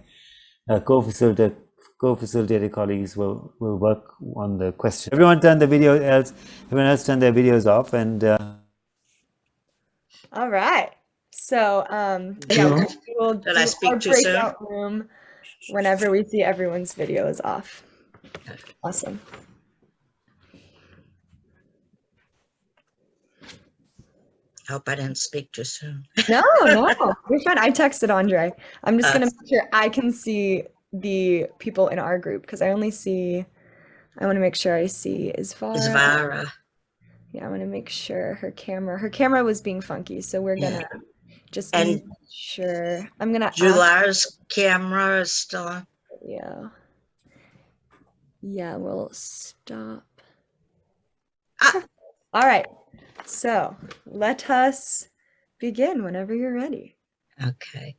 co-facilitator colleagues will work on the question. Everyone else turn their videos off, and all right. So yeah, we'll do our breakout room whenever we see everyone's video is off. Awesome. Hope I didn't speak too soon. No, you're fine. I texted Andre. I'm just gonna make sure I can see the people in our group because I want to make sure I see Isvara. Yeah, I want to make sure her camera was being funky, so we're gonna just make sure. I'm gonna Jular's camera is still on. Yeah, we'll stop. All right, so let us begin whenever you're ready. Okay.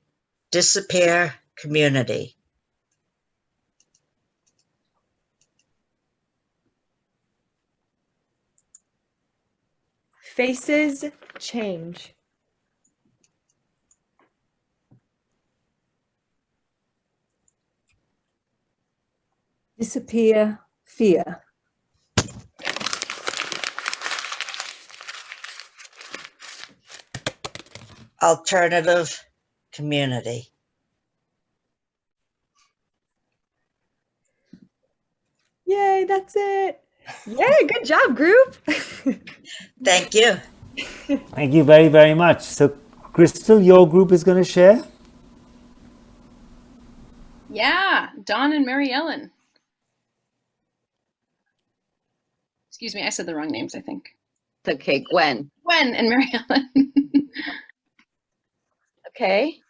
Disappear community. Faces change. Disappear fear. Alternative community. Yay, that's it. Yay, good job, group. Thank you. Thank you very, very much. So, Crystal, your group is going to share? Yeah, Dawn and Mary Ellen. Excuse me, I said the wrong names, I think. It's okay, Gwen. Gwen and Mary Ellen. Okay.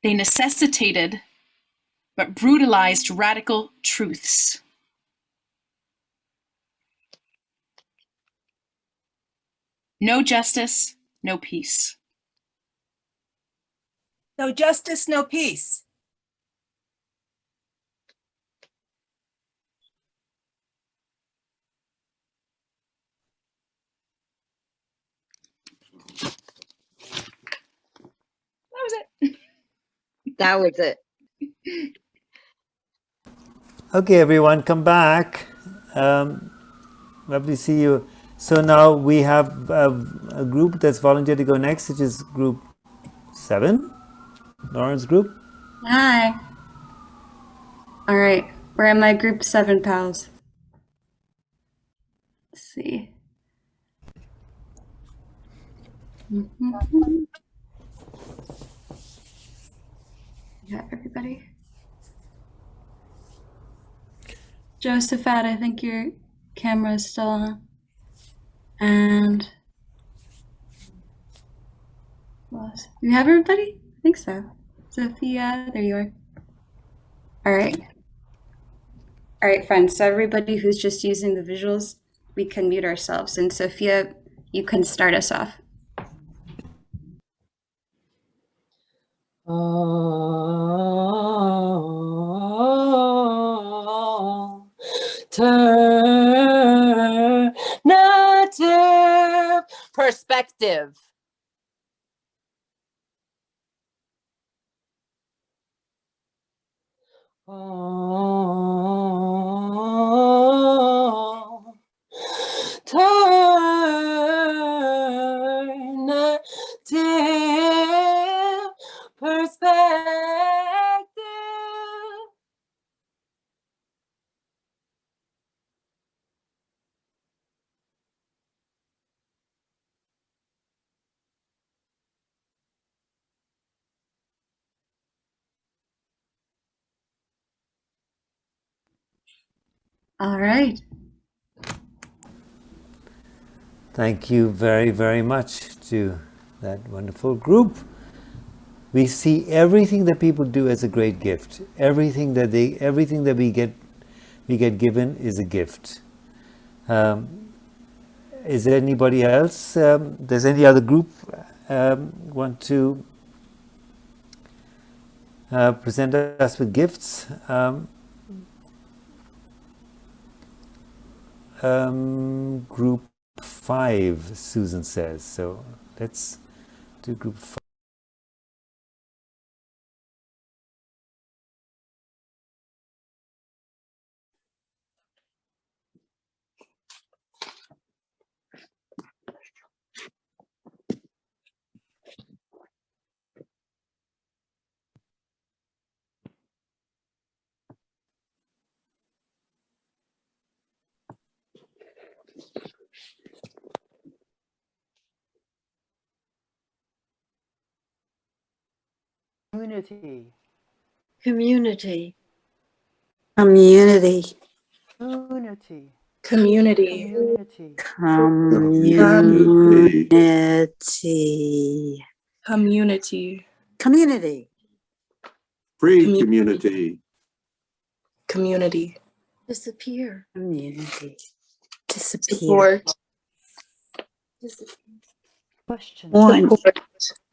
They necessitated but brutalized radical truths. No justice, no peace. No justice, no peace. That was it. That was it. Okay, everyone, come back. Lovely to see you. So now we have a group that's volunteered to go next, which is group 7, Lauren's group. Hi. All right, we're in my group 7 pals. Let's see. You got everybody? Josephat, I think your camera is still on. And you have everybody? I think so. Sophia, there you are. All right. All right, friends. So everybody who's just using the visuals, we can mute ourselves. And Sophia, you can start us off. Alternative perspective. Alternative perspective. All right. Thank you very, very much to that wonderful group. We see everything that people do as a great gift. Everything that we get given is a gift. Is there anybody else? Does any other group want to present us with gifts? Group 5, Susan says. So let's do group 5. Community. Community. Community. Community. Community. Community. Community. Community. Free community. Community. Disappear. Community. Disappear. Support. Question. One. Support.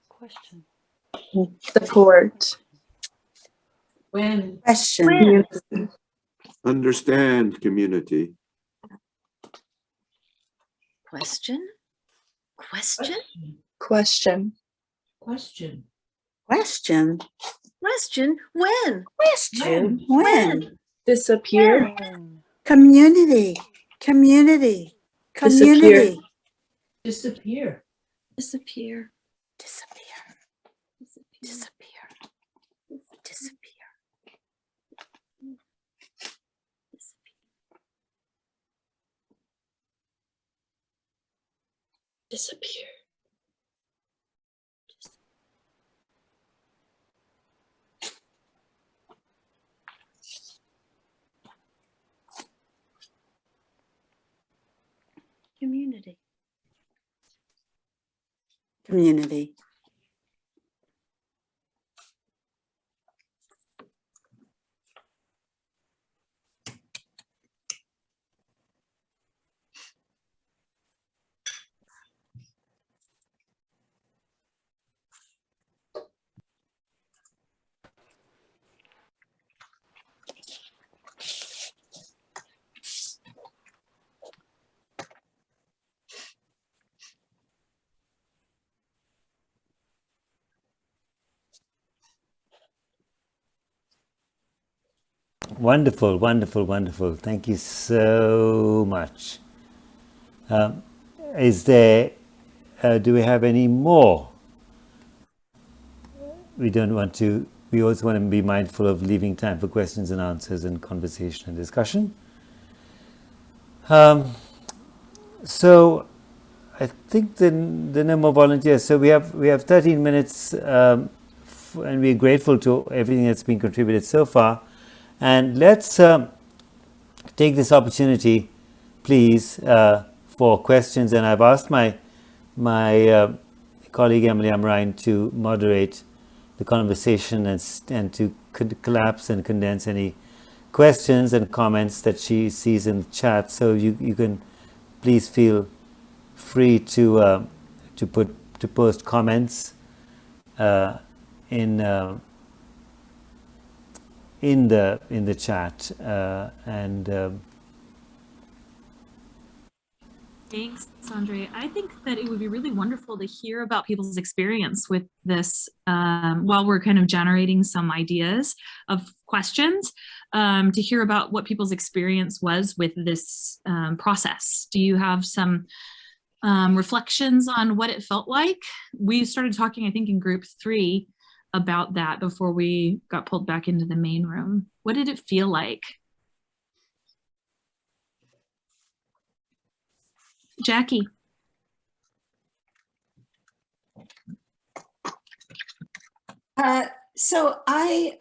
Question. Support. When. Question. Community. Understand community. Question. Question. Question. Question. Question. Question. When? Question. When? Disappear. Community. Community. Disappear. Community. Disappear. Disappear. Disappear. Disappear. Disappear. Disappear. Community. Community. Wonderful, wonderful, wonderful. Thank you so much. Is there, do we have any more? We don't want to, we also want to be mindful of leaving time for questions and answers and conversation and discussion. So I think there are no more volunteers. So we have 13 minutes and we're grateful to everything that's been contributed so far. And let's take this opportunity, please, for questions. And I've asked my colleague Emily Amrine to moderate the conversation and to collapse and condense any questions and comments that she sees in the chat. So you can please feel free to post comments in the chat Thanks, Andre. I think that it would be really wonderful to hear about people's experience with this while we're kind of generating some ideas of questions, to hear about what people's experience was with this process. Do you have some reflections on what it felt like? We started talking, I think, in group 3 about that before we got pulled back into the main room. What did it feel like? Jackie. So I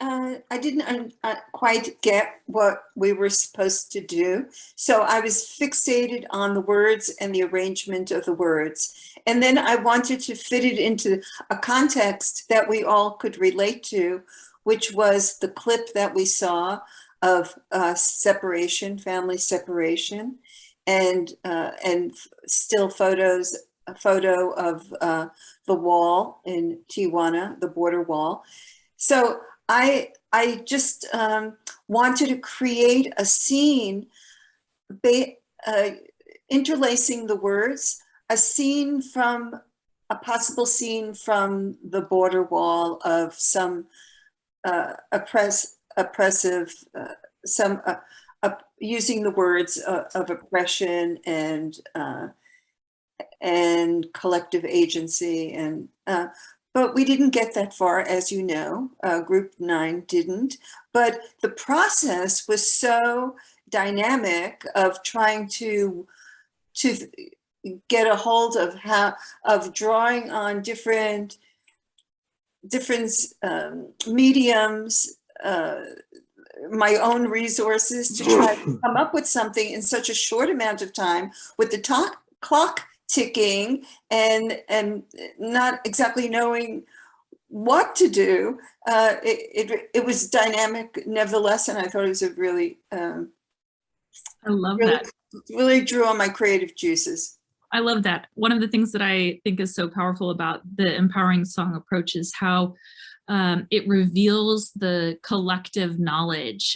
didn't quite get what we were supposed to do. So I was fixated on the words and the arrangement of the words. And then I wanted to fit it into a context that we all could relate to, which was the clip that we saw of separation, family separation, and still photos, a photo of the wall in Tijuana, the border wall. So I just wanted to create a scene, interlacing the words, a possible scene from the border wall of some oppressive, using the words of oppression and collective agency, and but we didn't get that far, as you know. Group 9 didn't, but the process was so dynamic of trying to get a hold of drawing on different mediums, my own resources, to try to come up with something in such a short amount of time, with the clock ticking and not exactly knowing what to do. It was dynamic nevertheless, and I thought it was a really I love that. Really drew on my creative juices. I love that. One of the things that I think is so powerful about the empowering song approach is how it reveals the collective knowledge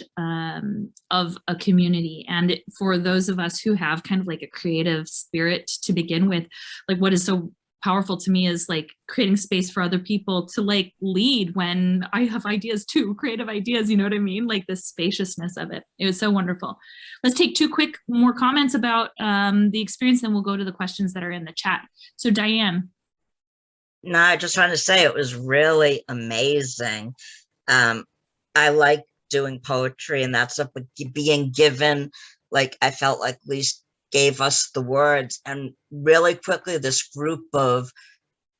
of a community. And for those of us who have kind of like a creative spirit to begin with, like what is so powerful to me is like creating space for other people to like lead when I have ideas too, creative ideas, you know what I mean? Like the spaciousness of it. It was so wonderful. Let's take two quick more comments about the experience, then we'll go to the questions that are in the chat. So Diane. No, I just want to say it was really amazing. I like doing poetry, and that's up with being given, like I felt like Lise gave us the words, and really quickly this group of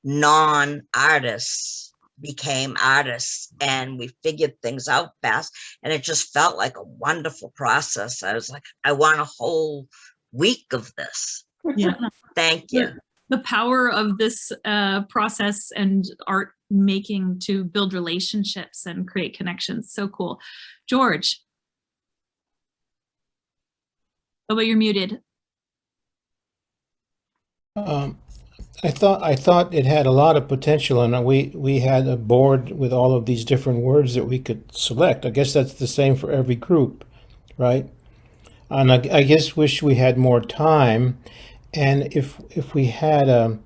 non-artists became artists, and we figured things out fast, and it just felt like a wonderful process. I was like, I want a whole week of this. Yeah. Thank you. The power of this process and art making to build relationships and create connections. So cool. George. Oh, but you're muted. I thought it had a lot of potential, and we had a board with all of these different words that we could select. I guess that's the same for every group, right? And I guess wish we had more time. And if we had a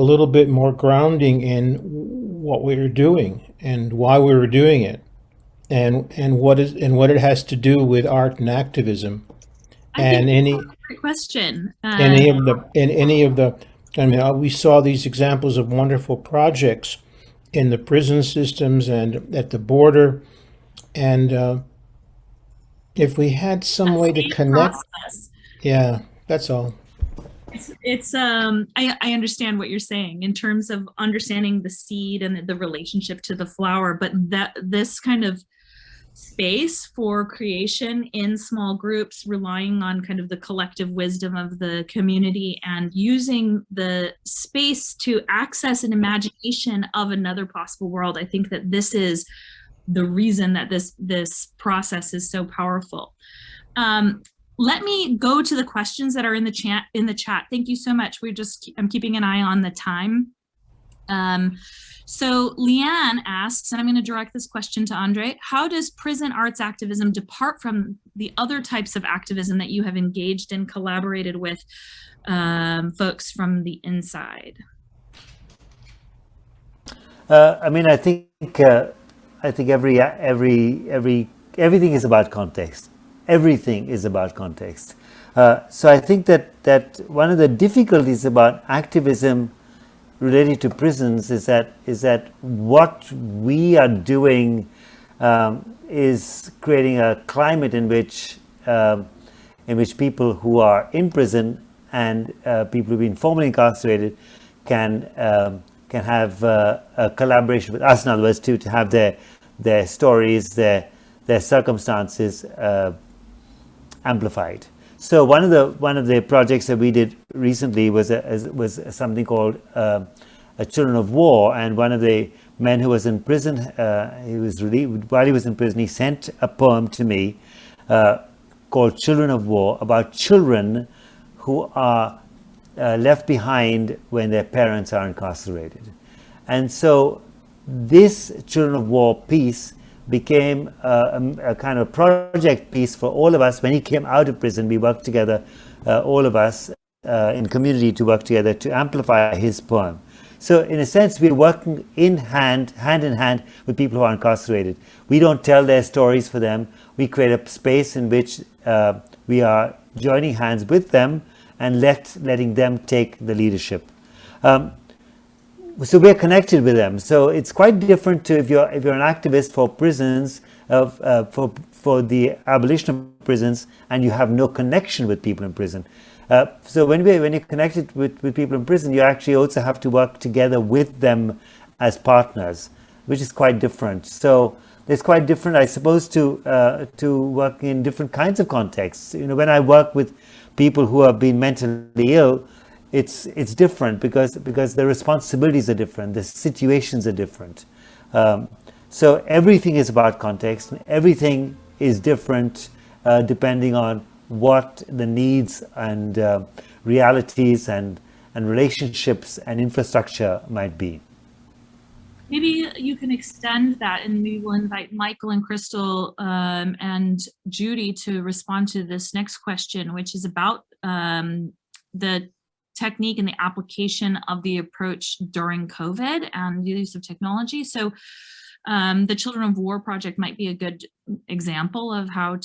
little bit more grounding in what we were doing and why we were doing it, and what it has to do with art and activism, and any great question. Any of the. I mean, we saw these examples of wonderful projects in the prison systems and at the border, and if we had some way to connect, yeah, that's all. It's I understand what you're saying in terms of understanding the seed and the relationship to the flower, but that this kind of space for creation in small groups, relying on kind of the collective wisdom of the community and using the space to access an imagination of another possible world. I think that this is the reason that this process is so powerful. Let me go to the questions that are in the chat. Thank you so much. I'm keeping an eye on the time. So Leanne asks, and I'm going to direct this question to Andre, how does prison arts activism depart from the other types of activism that you have engaged and collaborated with folks from the inside? I mean, I think everything is about context. Everything is about context. So I think that one of the difficulties about activism related to prisons is that what we are doing is creating a climate in which people who are in prison and people who've been formerly incarcerated can can have a collaboration with us, in other words, to have their stories, their circumstances amplified. So one of the projects that we did recently was something called a Children of War, and one of the men who was in prison, while he was in prison, he sent a poem to me called Children of War, about children who are left behind when their parents are incarcerated. And so this Children of War piece became a kind of project piece for all of us. When he came out of prison, we worked together, all of us in community, to work together to amplify his poem. So in a sense, we're working hand in hand with people who are incarcerated. We don't tell their stories for them. We create a space in which we are joining hands with them and letting them take the leadership. So we're connected with them. So it's quite different to if you're an activist for prisons, for the abolition of prisons, and you have no connection with people in prison. So when you're connected with people in prison, you actually also have to work together with them as partners, which is quite different. So it's quite different, I suppose, to work in different kinds of contexts. You know, when I work with people who have been mentally ill, it's different because the responsibilities are different, the situations are different. So everything is about context, and everything is different depending on what the needs and realities and relationships and infrastructure might be. Maybe you can extend that, and we will invite Michael and Crystal and Judy to respond to this next question, which is about the technique and the application of the approach during COVID and the use of technology. So the Children of War project might be a good example of how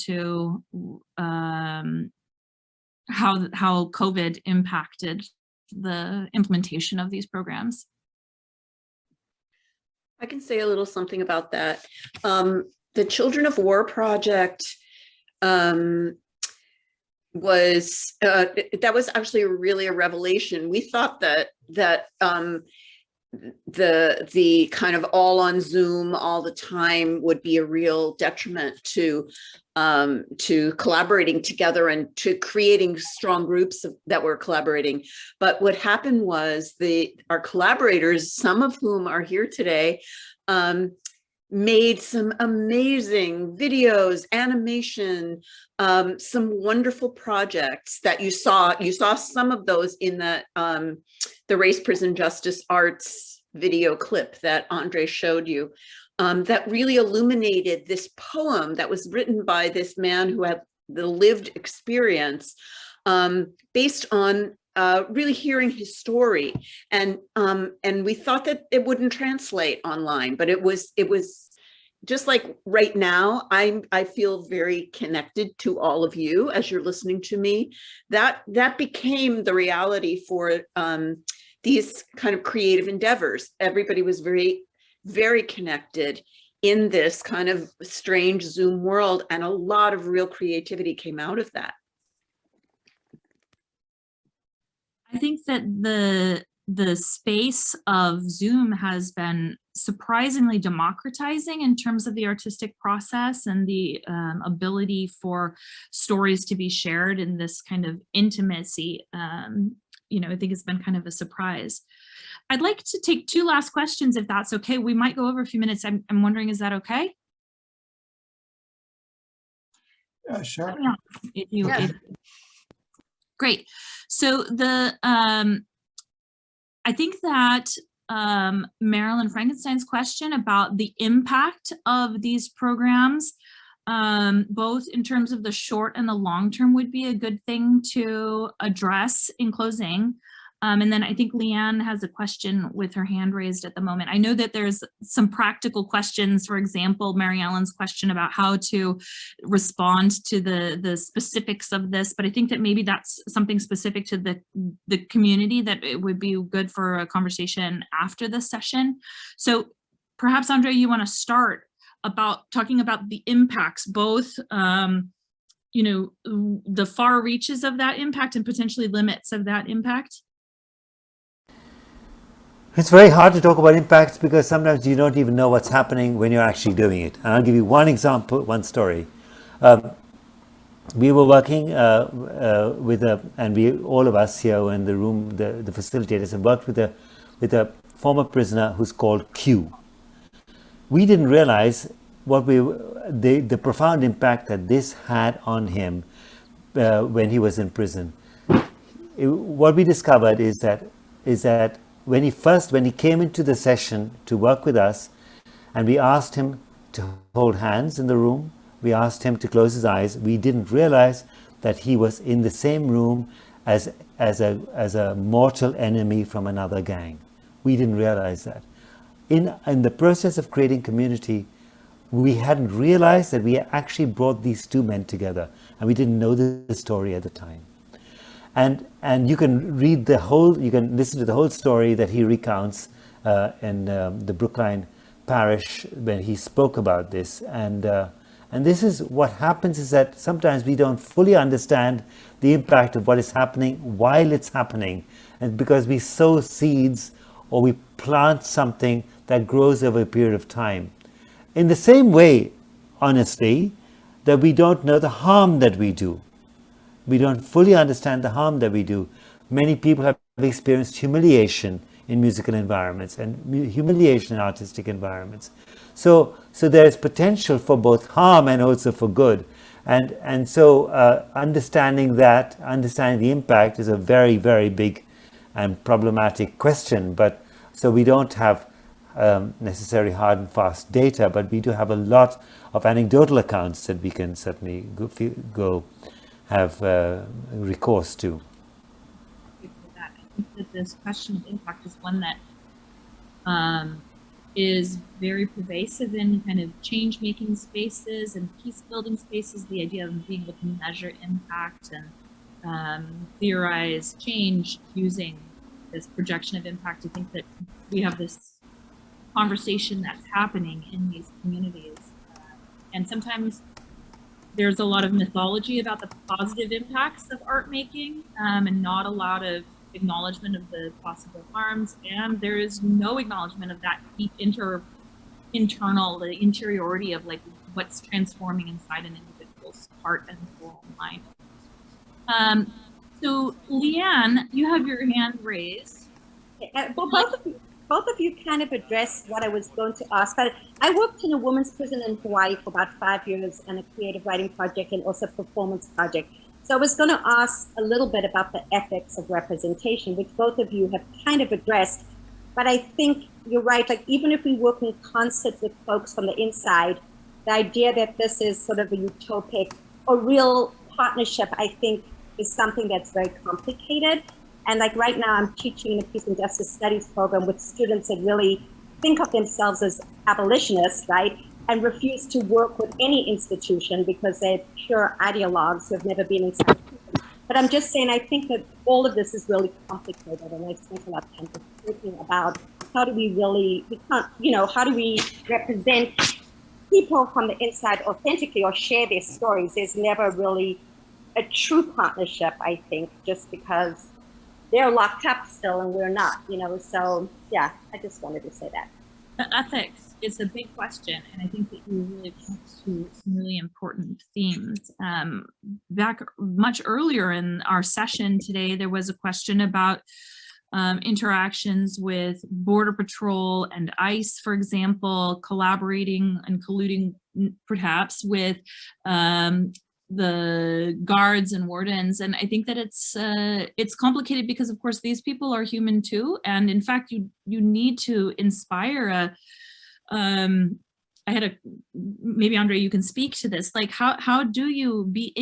COVID impacted the implementation of these programs. I can say a little something about that. The Children of War project was actually really a revelation. We thought that the kind of all on Zoom all the time would be a real detriment to collaborating together and to creating strong groups that were collaborating. But what happened was our collaborators, some of whom are here today, made some amazing videos, animation, some wonderful projects that you saw. You saw some of those in the Race, Prison, Justice Arts video clip that Andre showed you, that really illuminated this poem that was written by this man who had the lived experience based on really hearing his story. And we thought that it wouldn't translate online, but it was just like right now, I feel very connected to all of you as you're listening to me. That became the reality for these kind of creative endeavors. Everybody was very, very connected in this kind of strange Zoom world, and a lot of real creativity came out of that. I think that the space of Zoom has been surprisingly democratizing in terms of the artistic process and the ability for stories to be shared in this kind of intimacy. I think it's been kind of a surprise. I'd like to take two last questions, if that's okay. We might go over a few minutes. I'm wondering, is that okay? Yeah, sure. Great. So I think that Marilyn Frankenstein's question about the impact of these programs, both in terms of the short and the long term, would be a good thing to address in closing. And then I think Leanne has a question with her hand raised at the moment. I know that there's some practical questions, for example, Mary Ellen's question about how to respond to the specifics of this, but I think that maybe that's something specific to the community that it would be good for a conversation after this session. So perhaps, Andre, you want to start about talking about the impacts, both the far reaches of that impact and potentially limits of that impact. It's very hard to talk about impacts because sometimes you don't even know what's happening when you're actually doing it. And I'll give you one example, one story. We were working and all of us here in the room, the facilitators, have worked with a former prisoner who's called Q. We didn't realize the profound impact that this had on him when he was in prison. What we discovered is that when he came into the session to work with us, and we asked him to hold hands in the room, we asked him to close his eyes, we didn't realize that he was in the same room as a mortal enemy from another gang. We didn't realize that. In the process of creating community, we hadn't realized that we actually brought these two men together, and we didn't know the story at the time. And you can read you can listen to the whole story that he recounts in the Brookline Parish when he spoke about this. And this is what happens, is that sometimes we don't fully understand the impact of what is happening while it's happening, and because we sow seeds or we plant something that grows over a period of time. In the same way, honestly, that we don't know the harm that we do. We don't fully understand the harm that we do. Many people have experienced humiliation in musical environments and humiliation in artistic environments. So there's potential for both harm and also for good. And so understanding the impact is a very, very big and problematic question. But so we don't have necessarily hard and fast data, but we do have a lot of anecdotal accounts that we can certainly go have recourse to. I think that this question of impact is one that is very pervasive in kind of change-making spaces and peace-building spaces. The idea of being able to measure impact and theorize change using this projection of impact. I think that we have this conversation that's happening in these communities, and sometimes there's a lot of mythology about the positive impacts of art making, and not a lot of acknowledgement of the possible harms. And there is no acknowledgement of that deep the interiority of like what's transforming inside an individual's heart and soul and mind. So Leanne, you have your hand raised. Well, both of you kind of addressed what I was going to ask. But I worked in a women's prison in Hawaii for about 5 years and a creative writing project and also a performance project. So I was going to ask a little bit about the ethics of representation, which both of you have kind of addressed. But I think you're right. Like, even if we work in concert with folks from the inside, the idea that this is sort of a utopic or real partnership, I think, is something that's very complicated. And like right now, I'm teaching in a peace and justice studies program with students that really think of themselves as abolitionists, right? And refuse to work with any institution because they're pure ideologues who have never been in institutions. But I'm just saying, I think that all of this is really complicated, and I spent a lot of time thinking about how do we really, how do we represent people from the inside authentically or share their stories? There's never really a true partnership, I think, just because they're locked up still and we're not, so yeah, I just wanted to say that. Ethics is a big question, and I think that you really point to some really important themes. Back much earlier in our session today, there was a question about interactions with Border Patrol and ICE, for example, collaborating and colluding perhaps with the guards and wardens. And I think that it's complicated because, of course, these people are human too. And in fact, you need to inspire maybe Andre, you can speak to this. Like, how can you be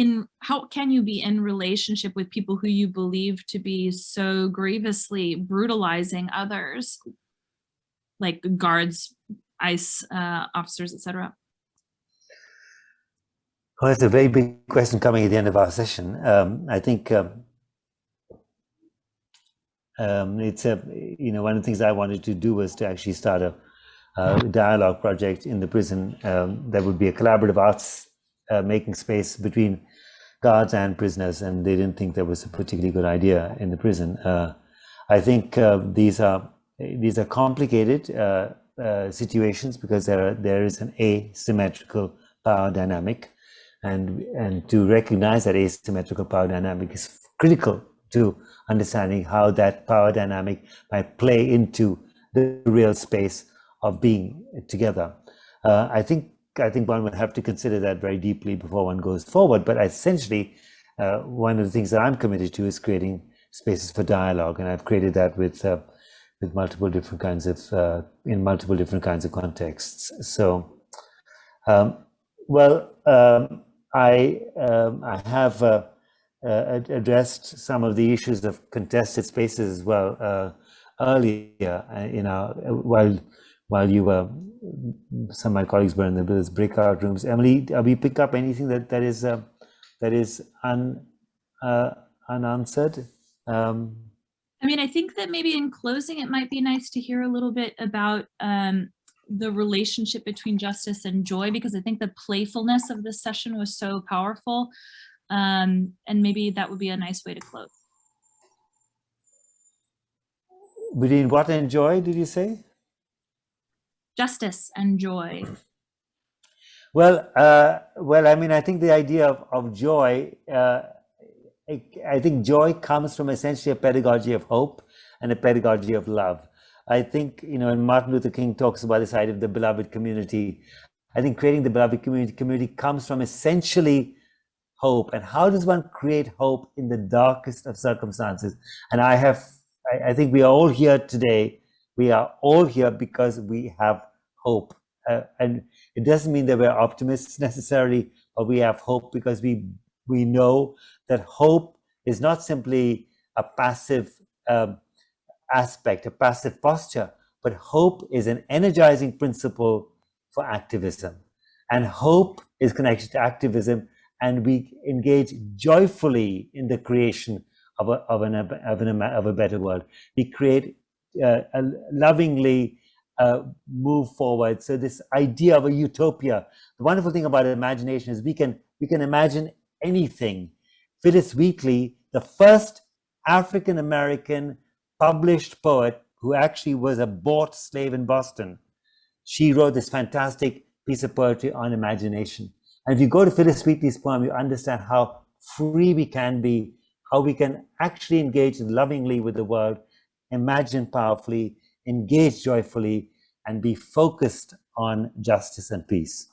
in relationship with people who you believe to be so grievously brutalizing others, like guards, ICE officers, etc.? Well, that's a very big question coming at the end of our session. I think it's one of the things I wanted to do was to actually start a dialogue project in the prison that would be a collaborative arts making space between guards and prisoners, and they didn't think that was a particularly good idea in the prison. I think these are these are complicated situations because there is an asymmetrical power dynamic, and to recognize that asymmetrical power dynamic is critical to understanding how that power dynamic might play into the real space of being together. I think one would have to consider that very deeply before one goes forward. But essentially, one of the things that I'm committed to is creating spaces for dialogue, and I've created that with multiple different kinds of in multiple different kinds of contexts. So, I have addressed some of the issues of contested spaces as well earlier. While you were, some of my colleagues were in the breakout rooms. Emily, have you picked up anything that is unanswered? I mean, I think that maybe in closing, it might be nice to hear a little bit about the relationship between justice and joy, because I think the playfulness of this session was so powerful. And maybe that would be a nice way to close. Between what and joy, did you say? Justice and joy. Well, I mean, I think the idea of joy, I think joy comes from essentially a pedagogy of hope and a pedagogy of love. I think, when Martin Luther King talks about this idea of the beloved community, I think creating the beloved community comes from essentially hope. And how does one create hope in the darkest of circumstances? And I think we are all here today. We are all here because we have hope. And it doesn't mean that we're optimists necessarily, but we have hope because we know that hope is not simply a passive aspect, a passive posture, but hope is an energizing principle for activism. And hope is connected to activism, and we engage joyfully in the creation of a better world. We create lovingly move forward. So this idea of a utopia, the wonderful thing about imagination is we can imagine anything. Phyllis Wheatley, the first African-American published poet who actually was a bought slave in Boston, she wrote this fantastic piece of poetry on imagination. And if you go to Phyllis Wheatley's poem, you understand how free we can be, how we can actually engage lovingly with the world, imagine powerfully, engage joyfully, and be focused on justice and peace.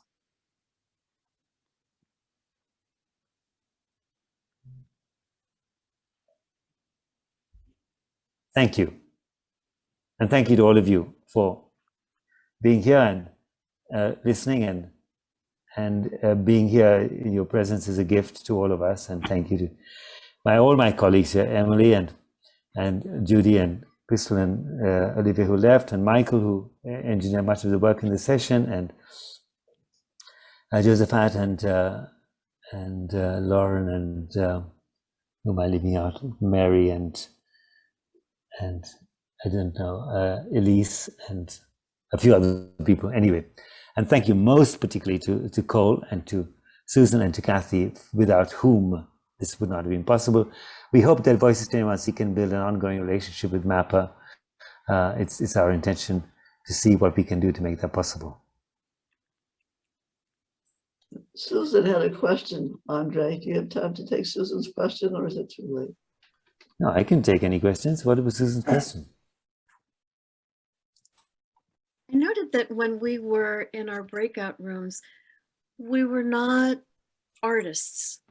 Thank you. And thank you to all of you for being here and listening and being here. Your presence is a gift to all of us. And thank you to all my colleagues here, Emily and Judy and Crystal and Olivia who left, and Michael who engineered much of the work in the session, and Josephat and Lauren and who am I leaving out? Mary and I don't know, Elise and a few other people. Anyway, and thank you most particularly to Cole and to Susan and to Kathy, without whom this would not have been possible. We hope that Voices 21C can build an ongoing relationship with MAPA. It's our intention to see what we can do to make that possible. Susan had a question, Andre. Do you have time to take Susan's question, or is it too late? No, I can take any questions. What was Susan's question? I noted that when we were in our breakout rooms, we were not artists.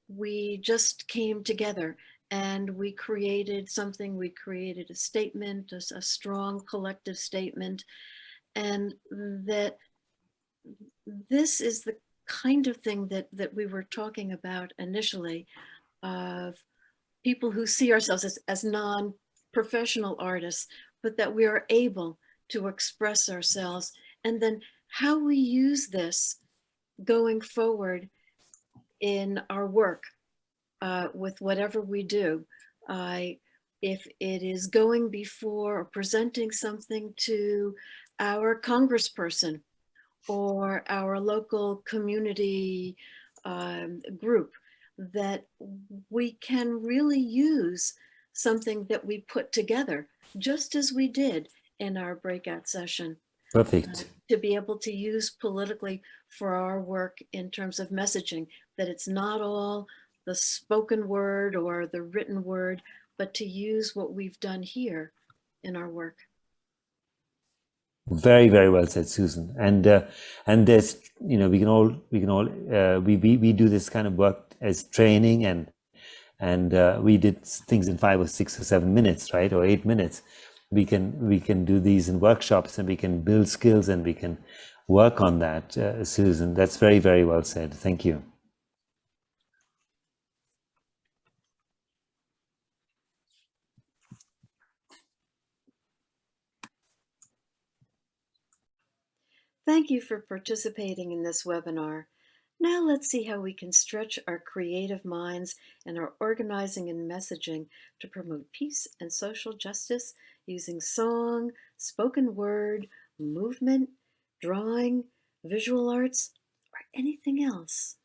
We just came together and we created something. We created a statement, a strong collective statement, and that this is the kind of thing that we were talking about initially, of people who see ourselves as non-professional artists, but that we are able to express ourselves, and then how we use this going forward in our work with whatever we do. If it is going before or presenting something to our congressperson or our local community group, that we can really use something that we put together, just as we did in our breakout session. Perfect. To be able to use politically for our work in terms of messaging, that it's not all the spoken word or the written word, but to use what we've done here in our work. Very, very well said, Susan. And there's, you know, we do this kind of work as training, and we did things in 5 or 6 or 7 minutes, right, or 8 minutes. We can do these in workshops, and we can build skills, and we can work on that, Susan. That's very, very well said. Thank you. Thank you for participating in this webinar. Now let's see how we can stretch our creative minds and our organizing and messaging to promote peace and social justice using song, spoken word, movement, drawing, visual arts, or anything else.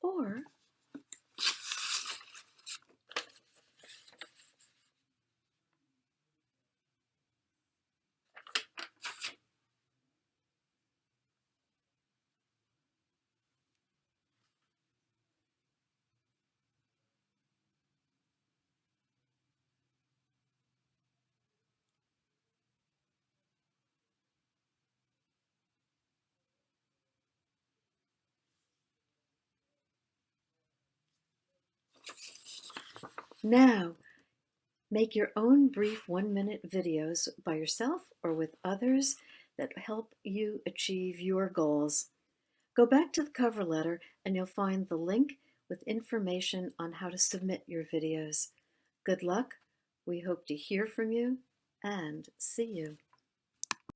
Or now, make your own brief 1-minute videos by yourself or with others that help you achieve your goals. Go back to the cover letter and you'll find the link with information on how to submit your videos. Good luck. We hope to hear from you and see you.